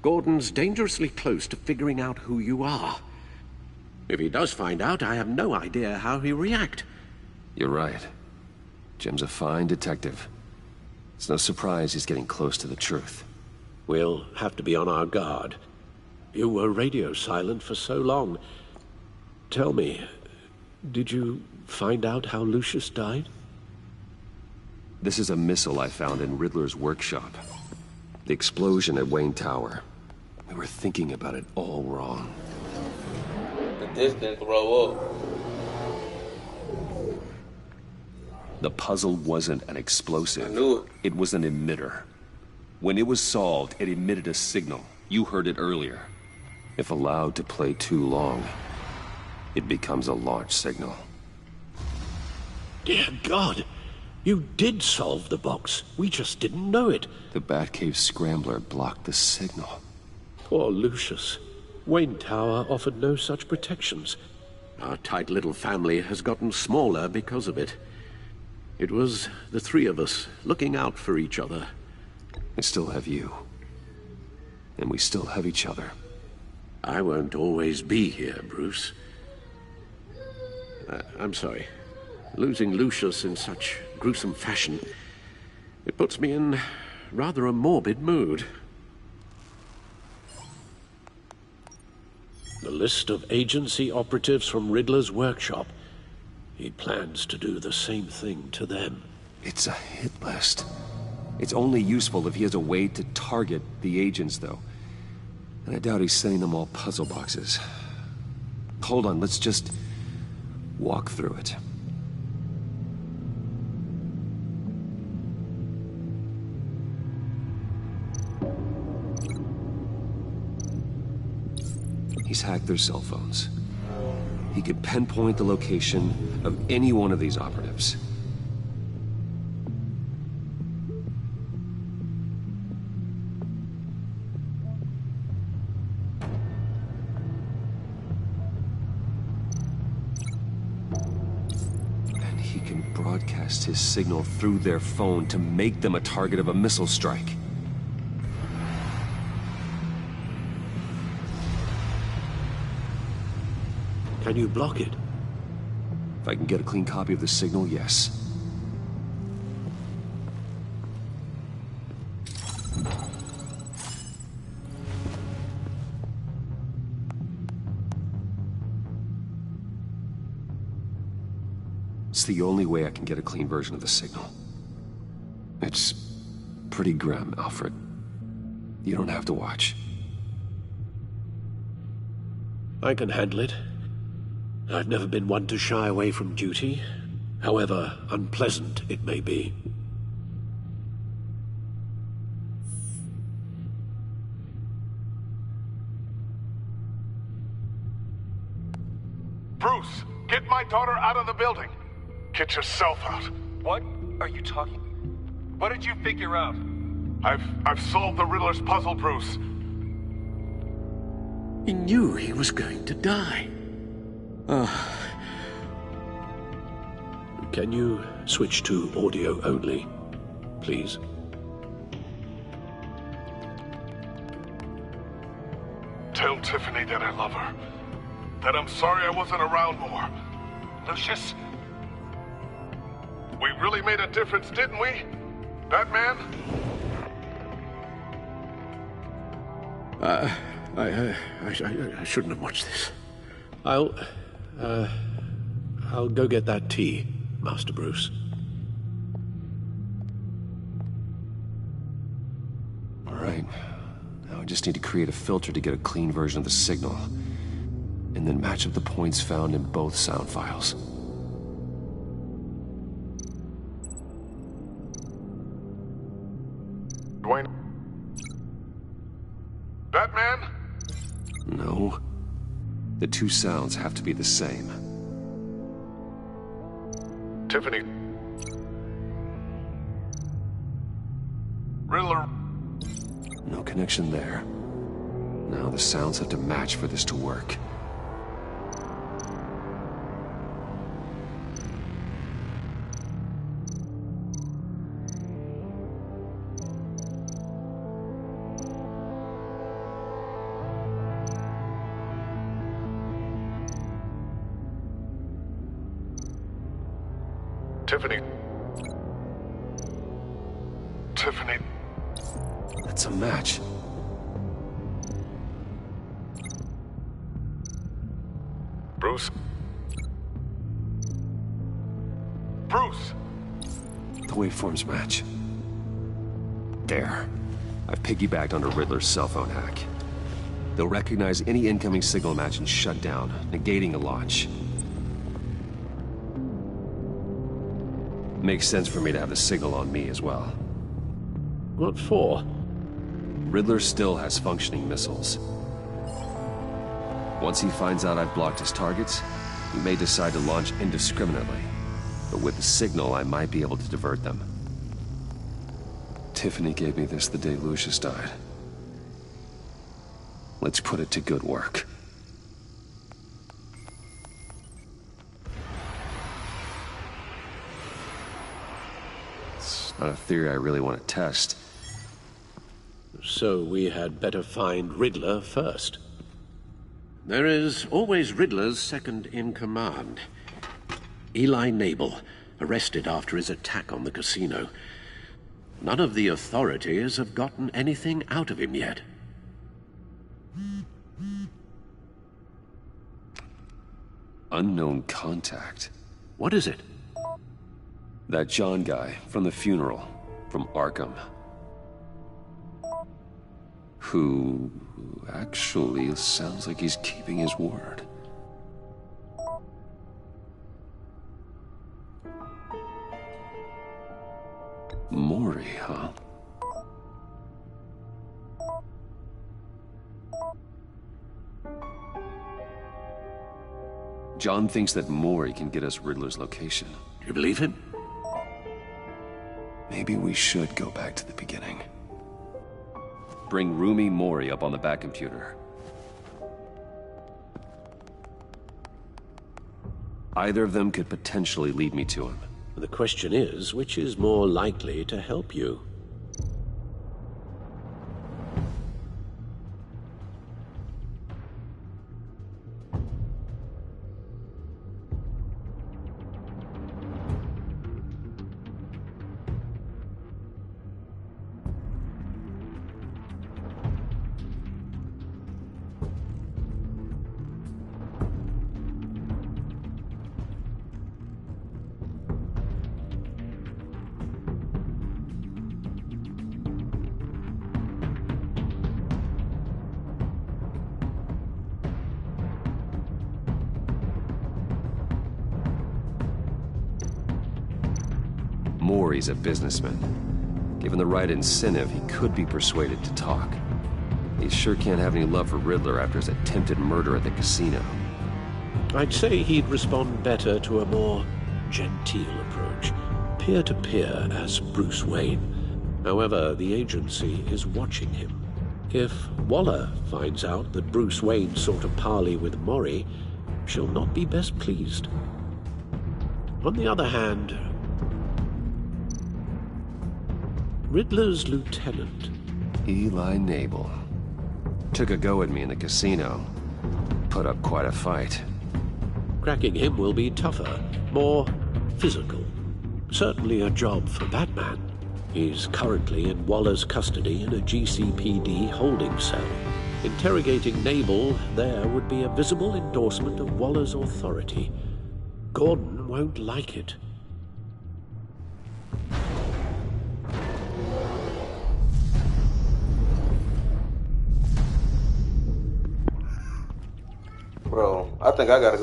S4: Gordon's dangerously close to figuring out who you are. If he does find out, I have no idea how he'll react.
S5: You're right. Jim's a fine detective. It's no surprise he's getting close to the truth.
S4: We'll have to be on our guard. You were radio silent for so long. Tell me, did you find out how Lucius died?
S5: This is a missile I found in Riddler's workshop. The explosion at Wayne Tower. We were thinking about it all wrong.
S3: The disc throw up.
S5: The puzzle wasn't an explosive.
S3: I knew it.
S5: It was an emitter. When it was solved, it emitted a signal. You heard it earlier. If allowed to play too long, it becomes a launch signal.
S4: Dear God, you did solve the box. We just didn't know it.
S5: The Batcave scrambler blocked the signal.
S4: Poor Lucius. Wayne Tower offered no such protections. Our tight little family has gotten smaller because of it. It was the three of us looking out for each other.
S5: I still have you. And we still have each other.
S4: I won't always be here, Bruce. I'm sorry. Losing Lucius in such gruesome fashion, it puts me in rather a morbid mood. The list of agency operatives from Riddler's workshop. He plans to do the same thing to them.
S5: It's a hit list. It's only useful if he has a way to target the agents, though. And I doubt he's sending them all puzzle boxes. Hold on, let's just walk through it. He's hacked their cell phones. He could pinpoint the location of any one of these operatives. And he can broadcast his signal through their phone to make them a target of a missile strike.
S4: Can you block it?
S5: If I can get a clean copy of the signal, yes. It's the only way I can get a clean version of the signal. It's pretty grim, Alfred. You don't have to watch.
S4: I can handle it. I've never been one to shy away from duty, however unpleasant it may be.
S12: Bruce, get my daughter out of the building. Get yourself out.
S13: What are you talking? What did you figure out?
S12: I've solved the Riddler's puzzle, Bruce.
S4: He knew he was going to die. Can you switch to audio only, please?
S12: Tell Tiffany that I love her. That I'm sorry I wasn't around more. Lucius, we really made a difference, didn't we? Batman?
S4: I shouldn't have watched this. I'll go get that tea, Master Bruce.
S5: All right. Now I just need to create a filter to get a clean version of the signal, and then match up the points found in both sound files.
S12: Dwayne? Batman?
S5: No. The two sounds have to be the same.
S12: Tiffany. Riddler.
S5: No connection there. Now the sounds have to match for this to work.
S12: Tiffany. Tiffany.
S5: That's a match.
S12: Bruce. Bruce!
S5: The waveforms match. There. I've piggybacked onto Riddler's cell phone hack. They'll recognize any incoming signal match and shut down, negating a launch. Makes sense for me to have the signal on me as well.
S4: What for?
S5: Riddler still has functioning missiles. Once he finds out I've blocked his targets, he may decide to launch indiscriminately. But with the signal, I might be able to divert them. Tiffany gave me this the day Lucius died. Let's put it to good work. Not a theory I really want to test.
S4: So we had better find Riddler first. There is always Riddler's second in command. Eli Nabel, arrested after his attack on the casino. None of the authorities have gotten anything out of him yet.
S5: Unknown contact.
S4: What is it?
S5: That John guy from the funeral, from Arkham. Who actually sounds like he's keeping his word. Maury, huh? John thinks that Maury can get us Riddler's location.
S4: Do you believe him?
S5: Maybe we should go back to the beginning. Bring Rumi Mori up on the back computer. Either of them could potentially lead me to him.
S4: The question is, which is more likely to help you?
S5: sure he's a businessman. Given the right incentive, he could be persuaded to talk. He sure can't have any love for Riddler after his attempted murder at the casino.
S4: I'd say he'd respond better to a more genteel approach, peer-to-peer as Bruce Wayne. However, the agency is watching him. If Waller finds out that Bruce Wayne sought a parley with Mori, she'll not be best pleased. On the other hand, Riddler's lieutenant,
S5: Eli Nabel, took a go at me in the casino. Put up quite a fight.
S4: Cracking him will be tougher, more physical. Certainly a job for Batman. He's currently in Waller's custody in a GCPD holding cell. Interrogating Nabel there would be a visible endorsement of Waller's authority. Gordon won't like it.
S3: Bro, I think I gotta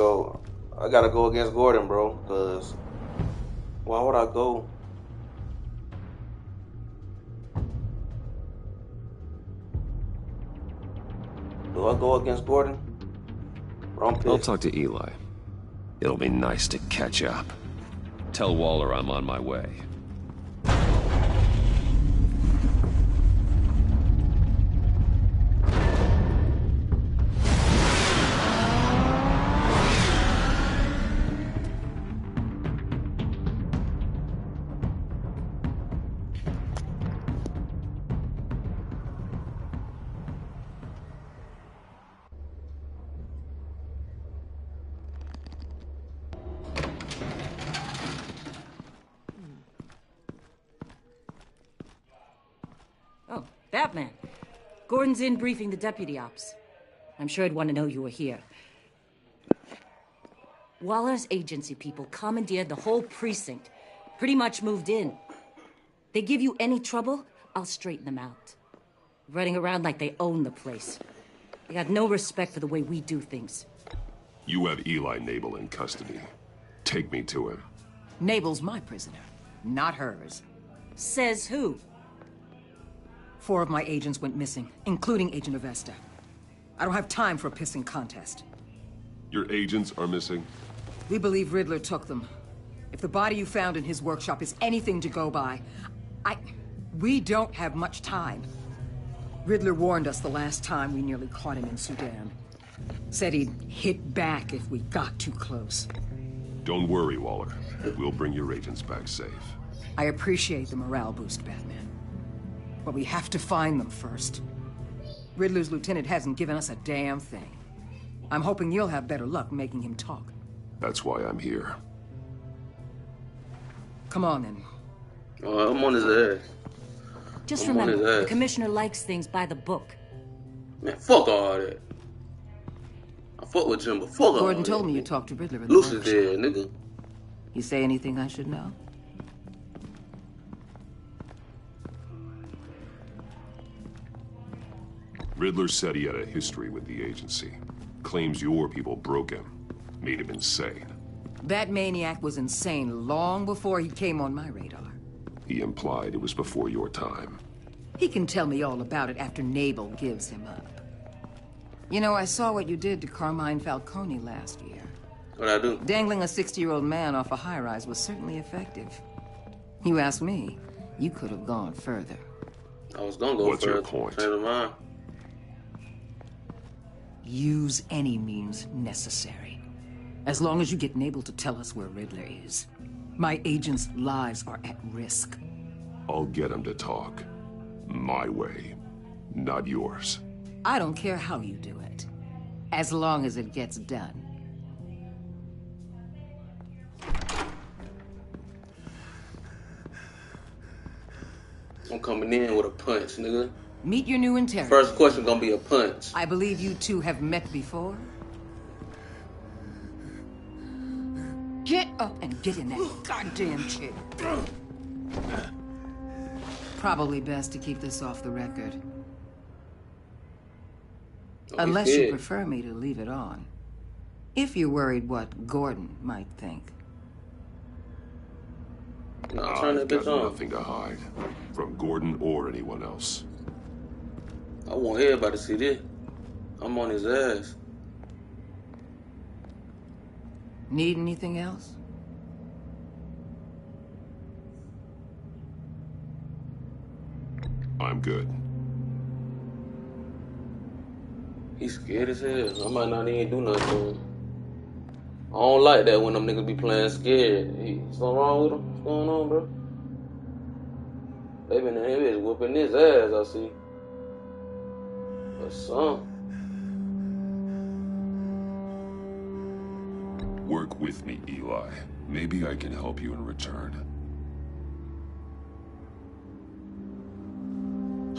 S3: go against Gordon, bro, because why would I go? Do I go against Gordon?
S5: I'll talk to Eli. It'll be nice to catch up. Tell Waller I'm on my way.
S1: Oh, Batman. Gordon's in briefing the deputy ops. I'm sure he'd want to know you were here. Waller's agency people commandeered the whole precinct. Pretty much moved in. They give you any trouble, I'll straighten them out. Running around like they own the place. They got no respect for the way we do things.
S5: You have Eli Nabel in custody. Take me to him.
S14: Nabel's my prisoner, not hers.
S1: Says who?
S14: 4 of my agents went missing, including Agent Avesta. I don't have time for a pissing contest.
S5: Your agents are missing?
S14: We believe Riddler took them. If the body you found in his workshop is anything to go by, we don't have much time. Riddler warned us the last time we nearly caught him in Sudan. Said he'd hit back if we got too close.
S5: Don't worry, Waller. We'll bring your agents back safe.
S14: I appreciate the morale boost, Batman. But we have to find them first. Riddler's lieutenant hasn't given us a damn thing. I'm hoping you'll have better luck making him talk.
S5: That's why I'm here.
S14: Come on, then.
S3: I'm on his ass.
S1: Just remember, the commissioner likes things by the book.
S3: Man, fuck all that. I fuck with Jim, but fuck all that.
S14: Gordon told me you talked to Riddler in the
S3: Lucy's
S14: workshop.
S3: dead, nigga.
S14: You say anything I should know?
S5: Riddler said he had a history with the agency. Claims your people broke him. Made him insane.
S14: That maniac was insane long before he came on my radar.
S5: He implied it was before your time.
S14: He can tell me all about it after Nabel gives him up. You know, I saw what you did to Carmine Falcone last year.
S3: What'd I do?
S14: Dangling a 60-year-old man off a high-rise was certainly effective. You ask me, you could have gone further.
S3: I was gonna go
S5: What's
S3: further.
S5: your point?
S3: Change my mind.
S14: Use any means necessary. As long as you get Nabel to tell us where Riddler is. My agents' lives are at risk.
S5: I'll get him to talk. My way, not yours.
S14: I don't care how you do it, as long as it gets done.
S3: I'm coming in with a punch, nigga.
S14: Meet your new interrogator.
S3: First question gonna be a punch.
S14: I believe you two have met before. Get up and get in that goddamn chair. Probably best to keep this off the record. Unless you prefer me to leave it on. If you're worried what Gordon might think.
S3: Nah, turn that
S5: I've
S3: bitch
S5: got
S3: on.
S5: nothing to hide from Gordon or anyone else.
S3: I want everybody to see this. I'm on his ass.
S14: Need anything else?
S5: I'm good.
S3: He's scared as hell. I might not even do nothing to him. I don't like that when them niggas be playing scared. Something wrong with him? What's going on, bro? They been in here whooping his ass, I see. But son.
S5: Work with me, Eli. Maybe I can help you in return.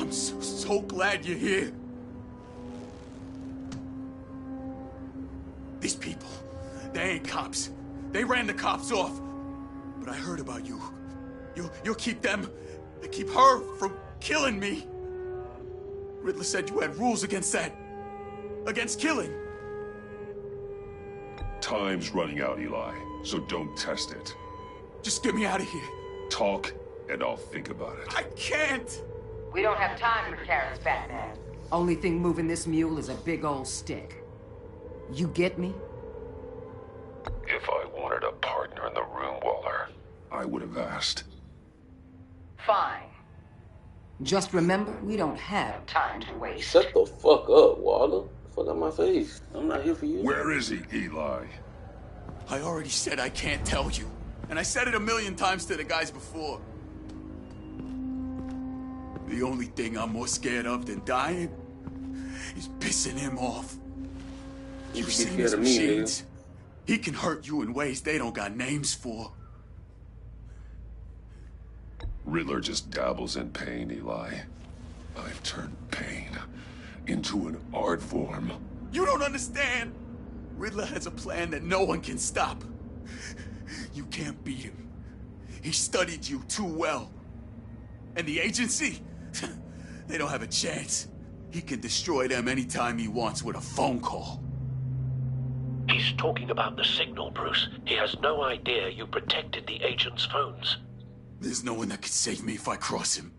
S15: I'm so glad you're here. These people, they ain't cops. They ran the cops off. But I heard about you. You'll keep them, keep her from killing me. Riddler said you had rules against that. Against killing.
S5: Time's running out, Eli, so don't test it.
S15: Just get me out of here.
S5: Talk, and I'll think about it.
S15: I can't.
S14: We don't have time for carrots, Batman. Only thing moving this mule is a big old stick. You get me?
S5: If I wanted a partner in the room, Waller, I would have asked.
S14: Fine. Just remember, we don't have time to waste.
S3: Shut the fuck up, Waller. Fuck out my face. I'm not here for you.
S5: Where is he, Eli?
S15: I already said I can't tell you. And I said it 1,000,000 times to the guys before. The only thing I'm more scared of than dying is pissing him off. You've seen his machines. He can hurt you in ways they don't got names for.
S5: Riddler just dabbles in pain, Eli. I've turned pain into an art form.
S15: You don't understand. Riddler has a plan that no one can stop. You can't beat him. He studied you too well. And the agency, they don't have a chance. He can destroy them anytime he wants with a phone call.
S4: He's talking about the signal, Bruce. He has no idea you protected the agent's phones.
S15: There's no one that can save me if I cross him.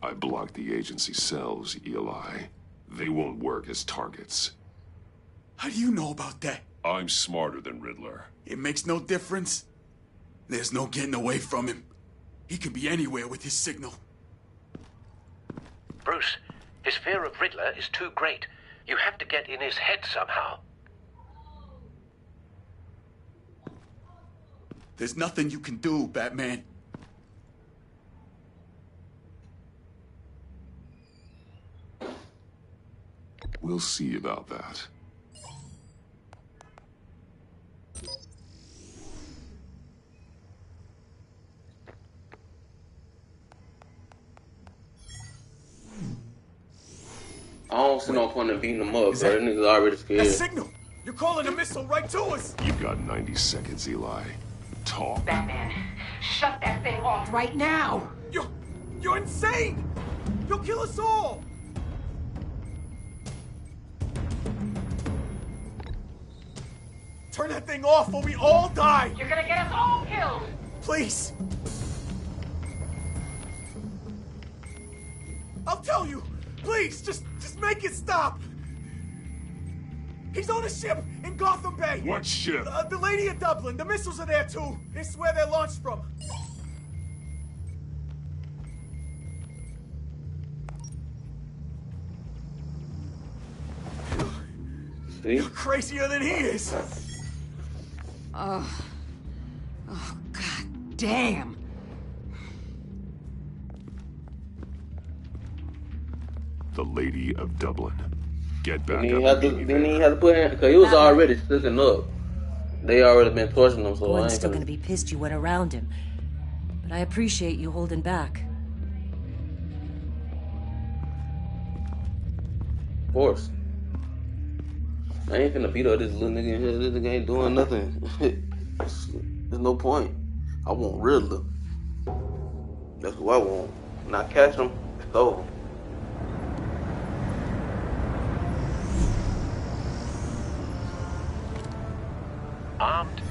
S5: I blocked the agency cells, Eli. They won't work as targets.
S15: How do you know about that?
S5: I'm smarter than Riddler.
S15: It makes no difference. There's no getting away from him. He can be anywhere with his signal.
S4: Bruce, his fear of Riddler is too great. You have to get in his head somehow.
S15: There's nothing you can do, Batman.
S5: We'll see about that.
S3: I don't see no point in beating them up, bro. That nigga's already scared.
S15: A signal! You're calling a missile right to us!
S5: You've got 90 seconds, Eli. Talk.
S14: Batman, shut that thing off right now!
S15: You're insane! You'll kill us all! Turn that thing off or we all die!
S14: You're gonna get us all killed!
S15: Please! I'll tell you! Please, just make it stop! He's on a ship in Gotham Bay!
S5: What ship?
S15: The Lady of Dublin. The missiles are there too. It's where they're launched from.
S3: See?
S15: You're crazier than he is!
S14: Oh, god damn!
S5: The Lady of Dublin. Get back
S3: Then he
S5: up.
S3: had to put in, because he was already sticking up. They already been torturing him, so I
S1: Gordon's
S3: ain't
S1: still
S3: gonna...
S1: gonna be pissed you went around him. But I appreciate you holding back.
S3: Of course. I ain't finna beat up this little nigga in here. This nigga ain't doing nothing. There's no point. I want Riddler. That's who I want. When I catch him, it's over.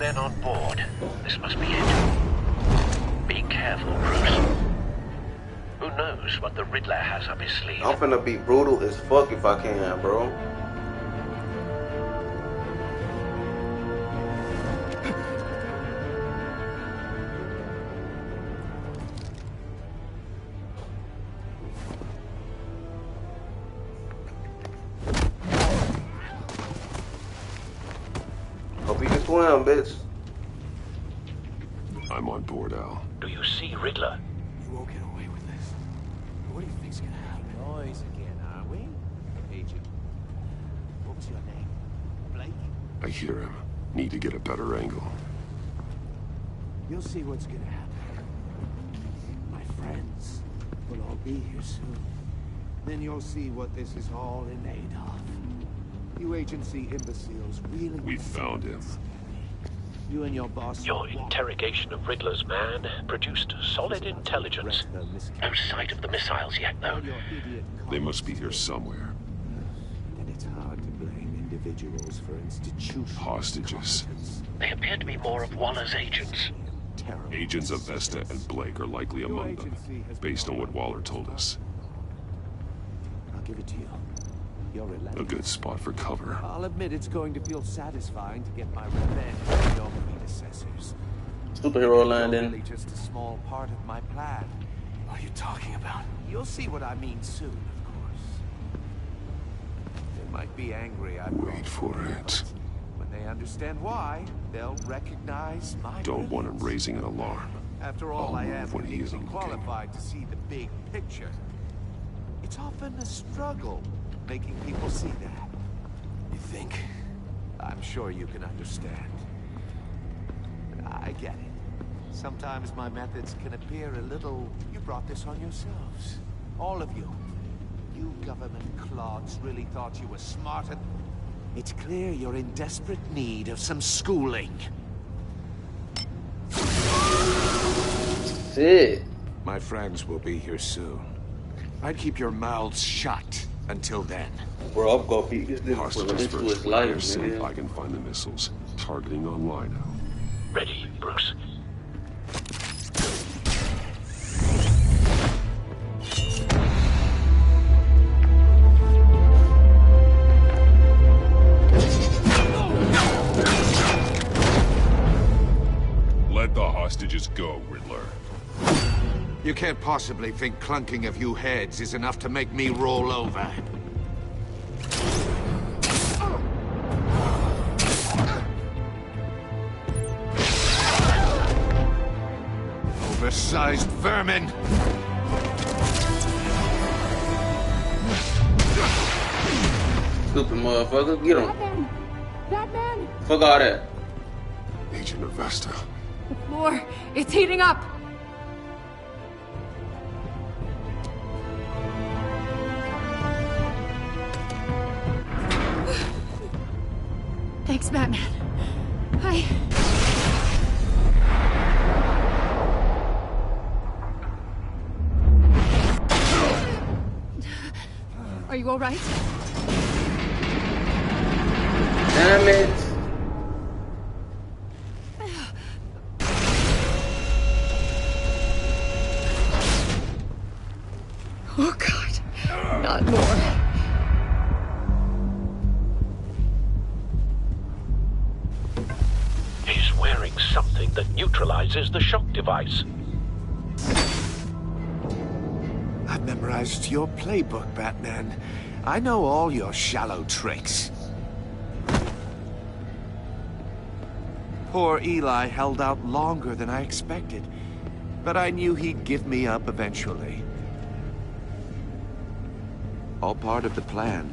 S10: men on board. This must be it. Be careful, Bruce. Who knows what the Riddler has up his sleeve?
S3: I'm finna be brutal as fuck if I can, bro. Hope you can swim, bitch.
S5: I'm on board, Al.
S10: Do you see Riddler?
S8: You won't get away with this. What do you think's gonna happen?
S11: Noise again, are we? Agent. What was your name? Blake?
S5: I hear him. Need to get a better angle.
S11: You'll see what's gonna happen. My friends will all be here soon. Then you'll see what this is all in aid of. You agency imbeciles really...
S5: We found him.
S11: You and your boss...
S10: Your interrogation of Riddler's man produced solid intelligence. No sight of the missiles yet, though.
S5: They must be here somewhere.
S11: And it's hard to blame individuals for institutional...
S5: Hostages.
S10: They appear to be more of Waller's agents.
S5: Agents of Vesta and Blake are likely among them, based on what Waller told us.
S11: I'll give it to you. You're relentless.
S5: A good spot for cover.
S11: I'll admit it's going to feel satisfying to get my revenge on your predecessors.
S3: Superhero landing.
S11: Really just a small part of my plan.
S8: What are you talking about?
S11: You'll see what I mean soon, of course. They might be angry.
S5: Wait for it.
S11: When they understand why, they'll recognize my
S5: Don't want him raising an alarm.
S11: After all, I am
S5: move when he isn't looking.
S11: qualified to see the big picture. It's often a struggle making people see that.
S8: You think?
S11: I'm sure you can understand. I get it. Sometimes my methods can appear a little... You brought this on yourselves. All of you. You government clods really thought you were smarter. It's clear you're in desperate need of some schooling.
S3: Shit.
S11: My friends will be here soon. I'd keep your mouths shut until then.
S3: Bro, I'm gonna beat this nigga for
S5: Hostages
S3: his
S5: first.
S3: life,
S5: They're safe.
S3: nigga.
S5: I can find the missiles. Targeting online now.
S10: Ready, Bruce.
S5: Let the hostages go, Riddler.
S11: You can't possibly think clunking a few heads is enough to make me roll over. Oversized vermin!
S3: Stupid motherfucker, get him.
S16: Batman! Batman!
S3: Fuck all that.
S5: Agent of Vesta.
S16: The floor, it's heating up! Thanks, Batman. Are you all right?
S3: Damn it.
S16: Oh, God. Not more.
S10: He's wearing something that neutralizes the shock device.
S11: I've memorized your playbook, Batman. I know all your shallow tricks. Poor Eli held out longer than I expected, but I knew he'd give me up eventually. All part of the plan.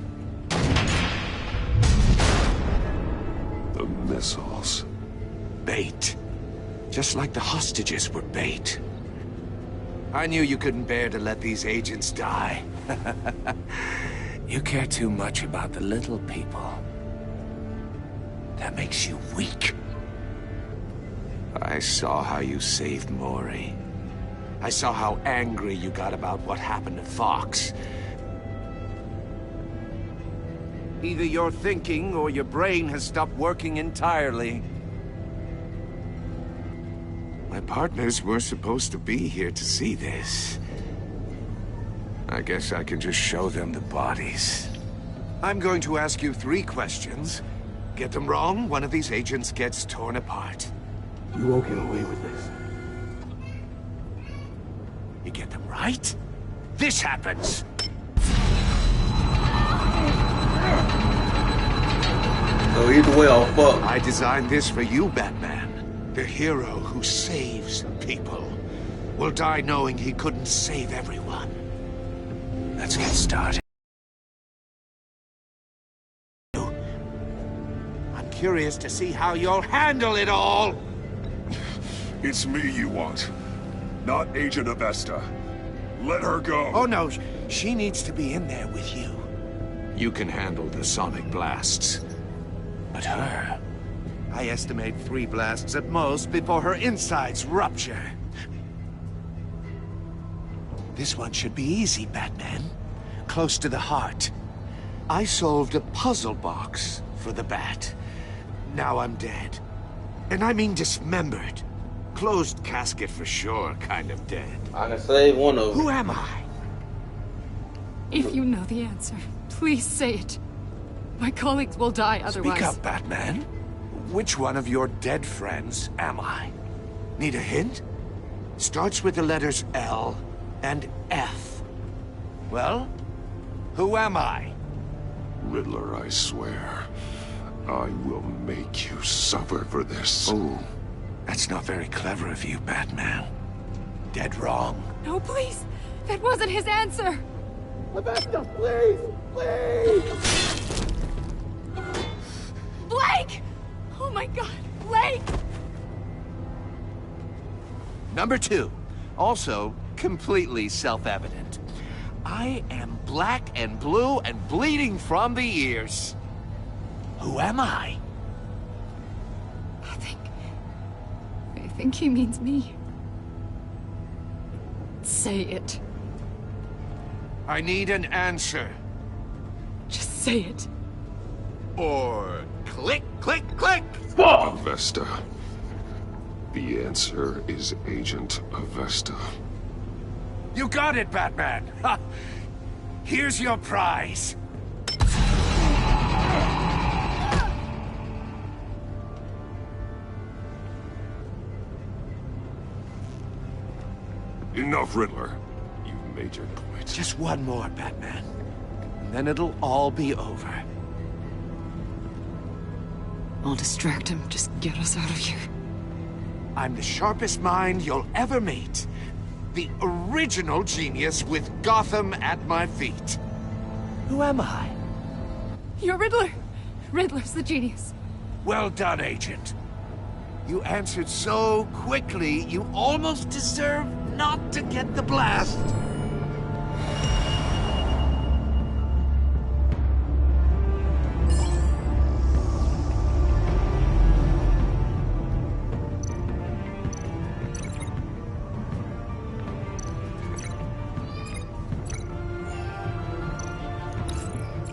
S5: The missiles.
S11: Bait. Just like the hostages were bait. I knew you couldn't bear to let these agents die. You care too much about the little people. That makes you weak. I saw how you saved Maury. I saw how angry you got about what happened to Fox. Either your thinking or your brain has stopped working entirely. My partners were supposed to be here to see this. I guess I can just show them the bodies. I'm going to ask you 3 questions. Get them wrong, one of these agents gets torn apart.
S4: You won't get away with this.
S11: You get them right, this happens!
S3: So either way, I'll fuck.
S11: I designed this for you, Batman. The hero who saves people will die knowing he couldn't save everyone. Let's get started. I'm curious to see how you'll handle it all.
S12: It's me you want, not Agent Avesta. Let her go.
S11: Oh no, she needs to be in there with you. You can handle the sonic blasts. But her, I estimate 3 blasts at most before her insides rupture. This one should be easy, Batman. Close to the heart. I solved a puzzle box for the Bat. Now I'm dead. And I mean dismembered. Closed casket for sure, kind of dead.
S3: I can save one of them.
S11: Who am I?
S16: If you know the answer, please say it. My colleagues will die otherwise.
S11: Speak up, Batman. Which one of your dead friends am I? Need a hint? Starts with the letters L and F. Well, who am I?
S12: Riddler, I swear. I will make you suffer for this.
S11: Oh, that's not very clever of you, Batman. Dead wrong.
S16: No, please. That wasn't his answer.
S3: Avesta, please! Please!
S16: Blake! Oh my God, Blake!
S11: Number 2, also completely self-evident. I am black and blue and bleeding from the ears. Who am I?
S16: I think he means me. Say it.
S11: I need an answer.
S16: Just say it.
S11: Or click, click, click!
S12: Avesta. The answer is Agent Avesta.
S11: You got it, Batman! Ha. Here's your prize.
S12: Enough, Riddler. You've made your point.
S11: Just one more, Batman. And then it'll all be over.
S16: I'll distract him. Just get us out of here.
S11: I'm the sharpest mind you'll ever meet. The original genius with Gotham at my feet. Who am I?
S16: You're Riddler. Riddler's the genius.
S11: Well done, Agent. You answered so quickly, you almost deserve not to get the blast.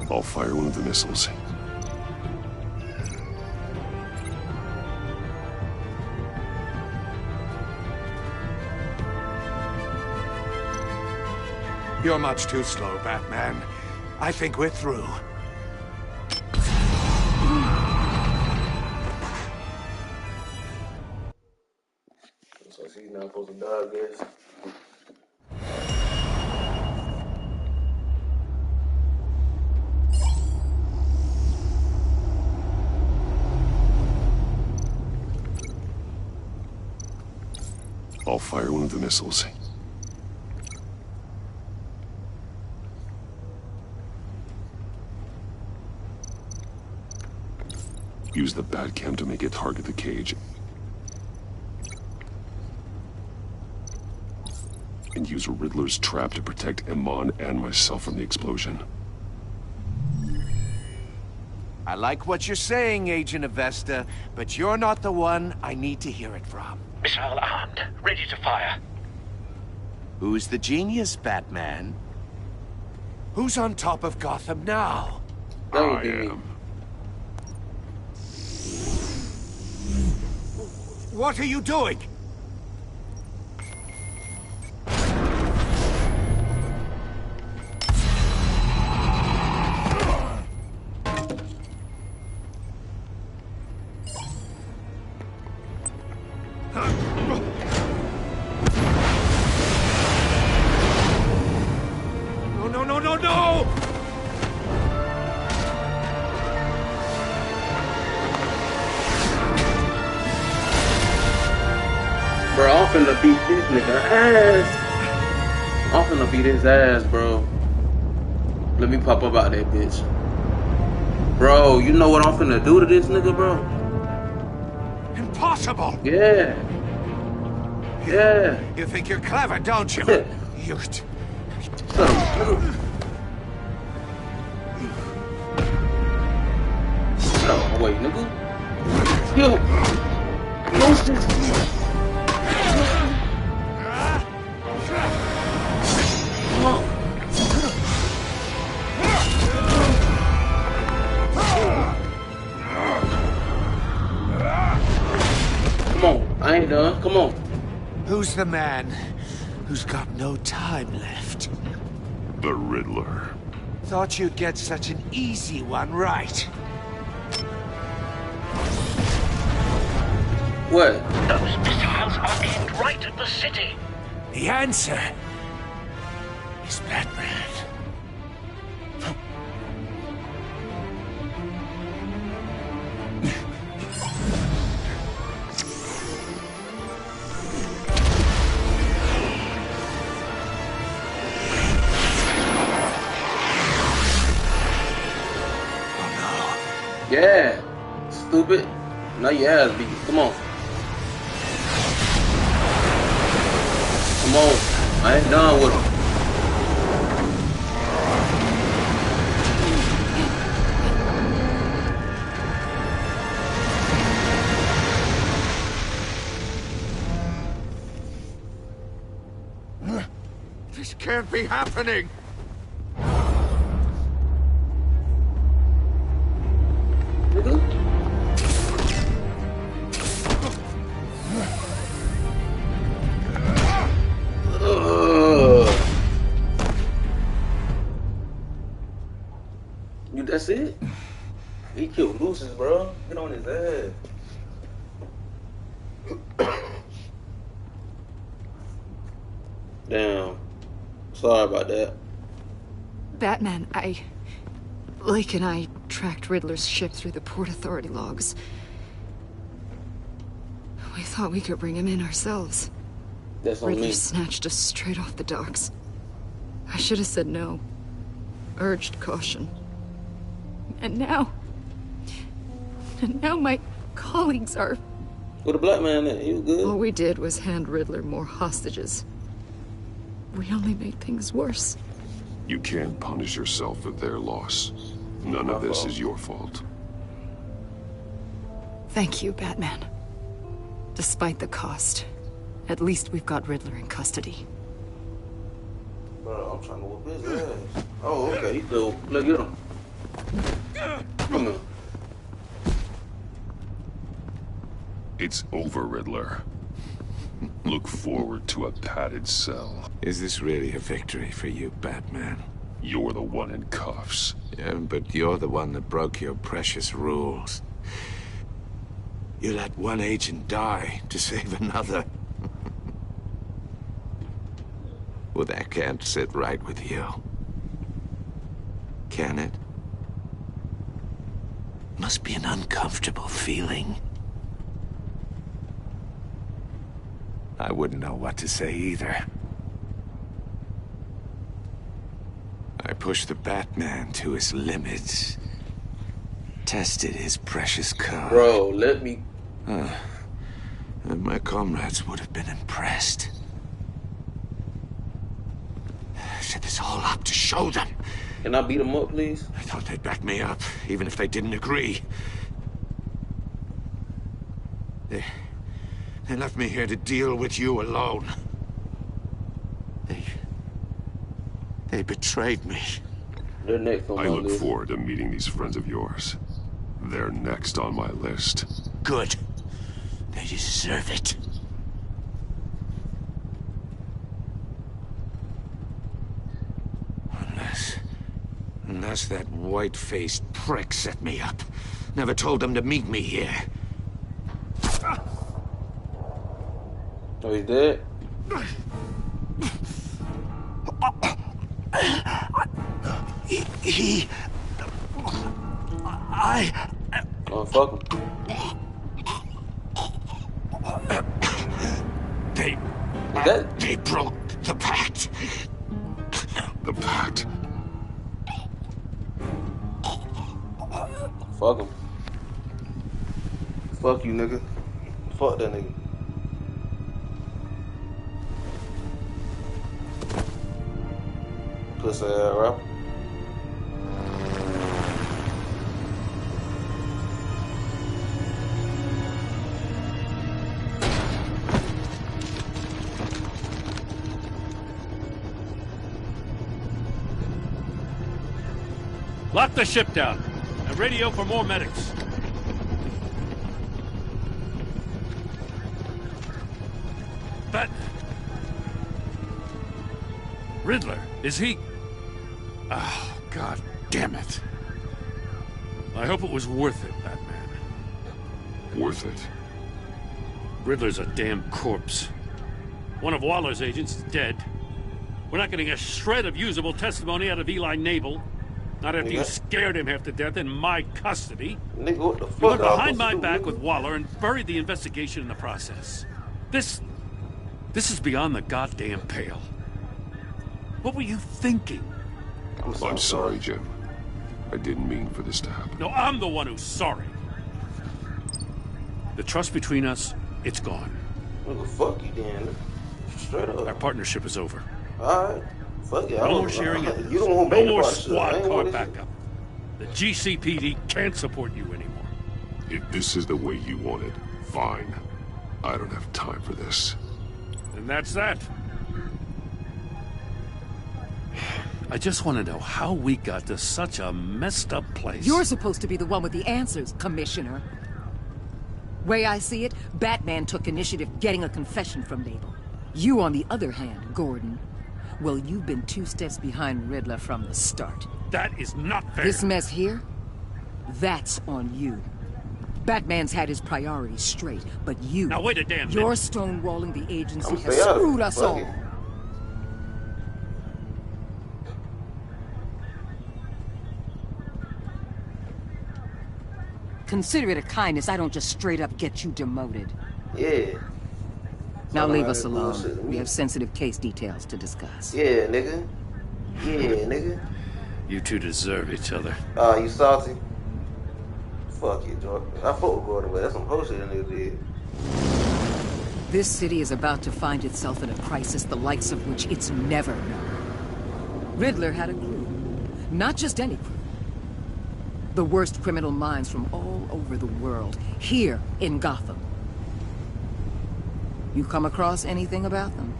S12: I'll fire one of the missiles.
S11: You're much too slow, Batman. I think we're through.
S3: So she's not supposed to die, I guess.
S12: I'll fire one of the missiles. Use the Batcam to make it target the cage. And use Riddler's trap to protect Iman and myself from the explosion.
S11: I like what you're saying, Agent Avesta, but you're not the one I need to hear it from.
S10: Missile armed, ready to fire.
S11: Who's the genius, Batman? Who's on top of Gotham now?
S12: I am.
S11: What are you doing?
S3: beat this nigga ass. I'm finna beat his ass, bro. Let me pop up out that bitch. Bro, you know what I'm finna do to this nigga, bro?
S10: Impossible!
S3: Yeah. Yeah.
S10: You think you're clever, don't you? You...
S3: Oh, wait, nigga. Yo. Lucius. Come on. Come on. I ain't done. Come on.
S10: Who's the man who's got no time left?
S12: The Riddler.
S10: Thought you'd get such an easy one right.
S3: What?
S11: Those missiles are aimed right at the city.
S10: The answer is Batman.
S3: Yeah. Stupid. Now your ass beat. Come on. Come on. I ain't done with him.
S10: This can't be happening.
S3: That's it? He killed Lucius, bro. Get on his ass. Damn. Sorry about that.
S16: Batman, Lake and I tracked Riddler's ship through the Port Authority logs. We thought we could bring him in ourselves.
S3: That's on
S16: Riddler
S3: me.
S16: snatched us straight off the docks. I should have said no. Urged caution. And now my colleagues are...
S3: With a black man, he was good.
S16: All we did was hand Riddler more hostages. We only made things worse.
S5: You can't punish yourself for their loss. None of this is your fault.
S16: Thank you, Batman. Despite the cost, at least we've got Riddler in custody.
S3: Bro, I'm trying to whoop his ass. Oh, okay. He's still... Look at him. Come on.
S5: It's over, Riddler. Look forward to a padded cell.
S10: Is this really a victory for you, Batman?
S5: You're the one in cuffs.
S10: Yeah, but you're the one that broke your precious rules. You let one agent die to save another. Well, that can't sit right with you. Can it? Must be an uncomfortable feeling. I wouldn't know what to say either. I pushed the Batman to his limits. Tested his precious code.
S3: Bro, let me...
S10: And my comrades would have been impressed. I set this all up to show them.
S3: Can I beat him up, please?
S10: I thought they'd back me up, even if they didn't agree. They left me here to deal with you alone. They betrayed me.
S3: They're next on
S5: I
S3: my
S5: look
S3: list.
S5: forward to meeting these friends of yours. They're next on my list.
S10: Good. They deserve it. Unless that white-faced prick set me up. Never told them to meet me here.
S3: Oh, he's dead? Oh, fuck him.
S12: They broke the pact. The pact.
S3: Fuck him. Fuck you, nigga. Fuck that nigga. Pussy ass rapper.
S9: Lock the ship down and radio for more medics. But Riddler, is he? Oh, God damn it. I hope it was worth it, Batman.
S12: Worth it?
S9: Riddler's a damn corpse. One of Waller's agents is dead. We're not getting a shred of usable testimony out of Eli Nabel. Not after you scared him half to death in my custody.
S3: Nigga, what the fuck?
S9: You went behind my back with Waller and buried the investigation in the process. This is beyond the goddamn pale. What were you thinking?
S12: I'm sorry, Jim. I didn't mean for this to happen.
S9: No, I'm the one who's sorry. The trust between us, it's gone.
S3: Nigga, fuck you, Dan. Straight up.
S9: Our partnership is over.
S3: Alright. Fuck it.
S9: No more sharing it.
S3: You don't want
S9: No more
S3: partnership.
S9: squad car backup. The GCPD can't support you anymore.
S12: If this is the way you want it, fine. I don't have time for this.
S9: And that's that. I just want to know how we got to such a messed up place.
S14: You're supposed to be the one with the answers, Commissioner. Way I see it, Batman took initiative getting a confession from Nabel. You, on the other hand, Gordon, well, you've been 2 steps behind Riddler from the start.
S9: That is not fair.
S14: This mess here, that's on you. Batman's had his priorities straight, but you...
S9: Now wait a damn minute.
S14: Your stonewalling the agency has screwed us all. Consider it a kindness I don't just straight up get you demoted.
S3: Yeah.
S14: Now leave us alone. We have sensitive case details to discuss.
S3: Yeah, nigga. Yeah, nigga.
S9: You two deserve each other.
S3: You salty? Fuck you, Jordan. I fuck with Gordon, but that's some bullshit that nigga did.
S14: This city is about to find itself in a crisis the likes of which it's never known. Riddler had a crew. Not just any crew. The worst criminal minds from all over the world, here in Gotham. You come across anything about them?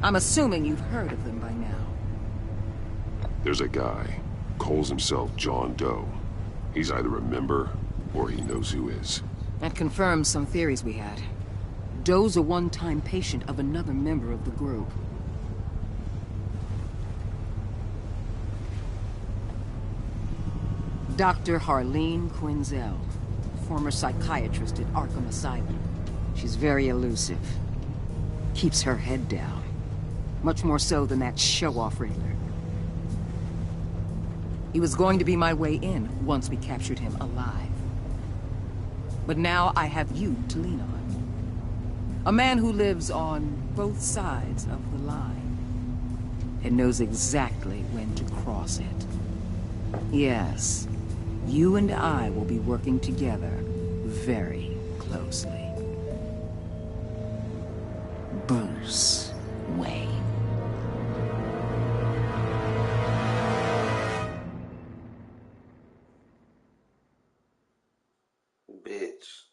S14: I'm assuming you've heard of them by now.
S12: There's a guy, calls himself John Doe. He's either a member, or he knows who is.
S14: That confirms some theories we had. Doe's a one-time patient of another member of the group. Dr. Harleen Quinzel, former psychiatrist at Arkham Asylum. She's very elusive. Keeps her head down. Much more so than that show-off Riddler. He was going to be my way in once we captured him alive. But now I have you to lean on. A man who lives on both sides of the line. And knows exactly when to cross it. Yes, you and I will be working together very closely. Bruce Wayne.
S3: Bitch.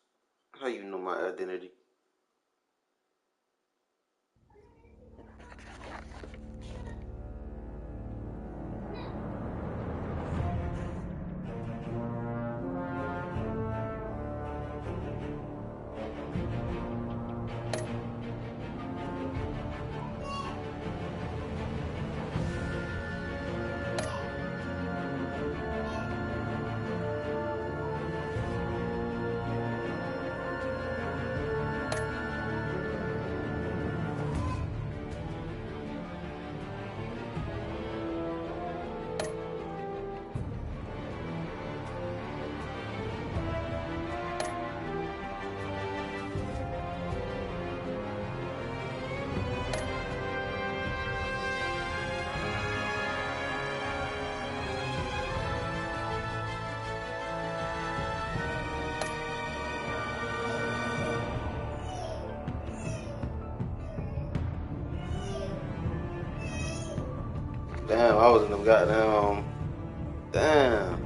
S3: How you know my identity? Damn, I was in them goddamn. Damn.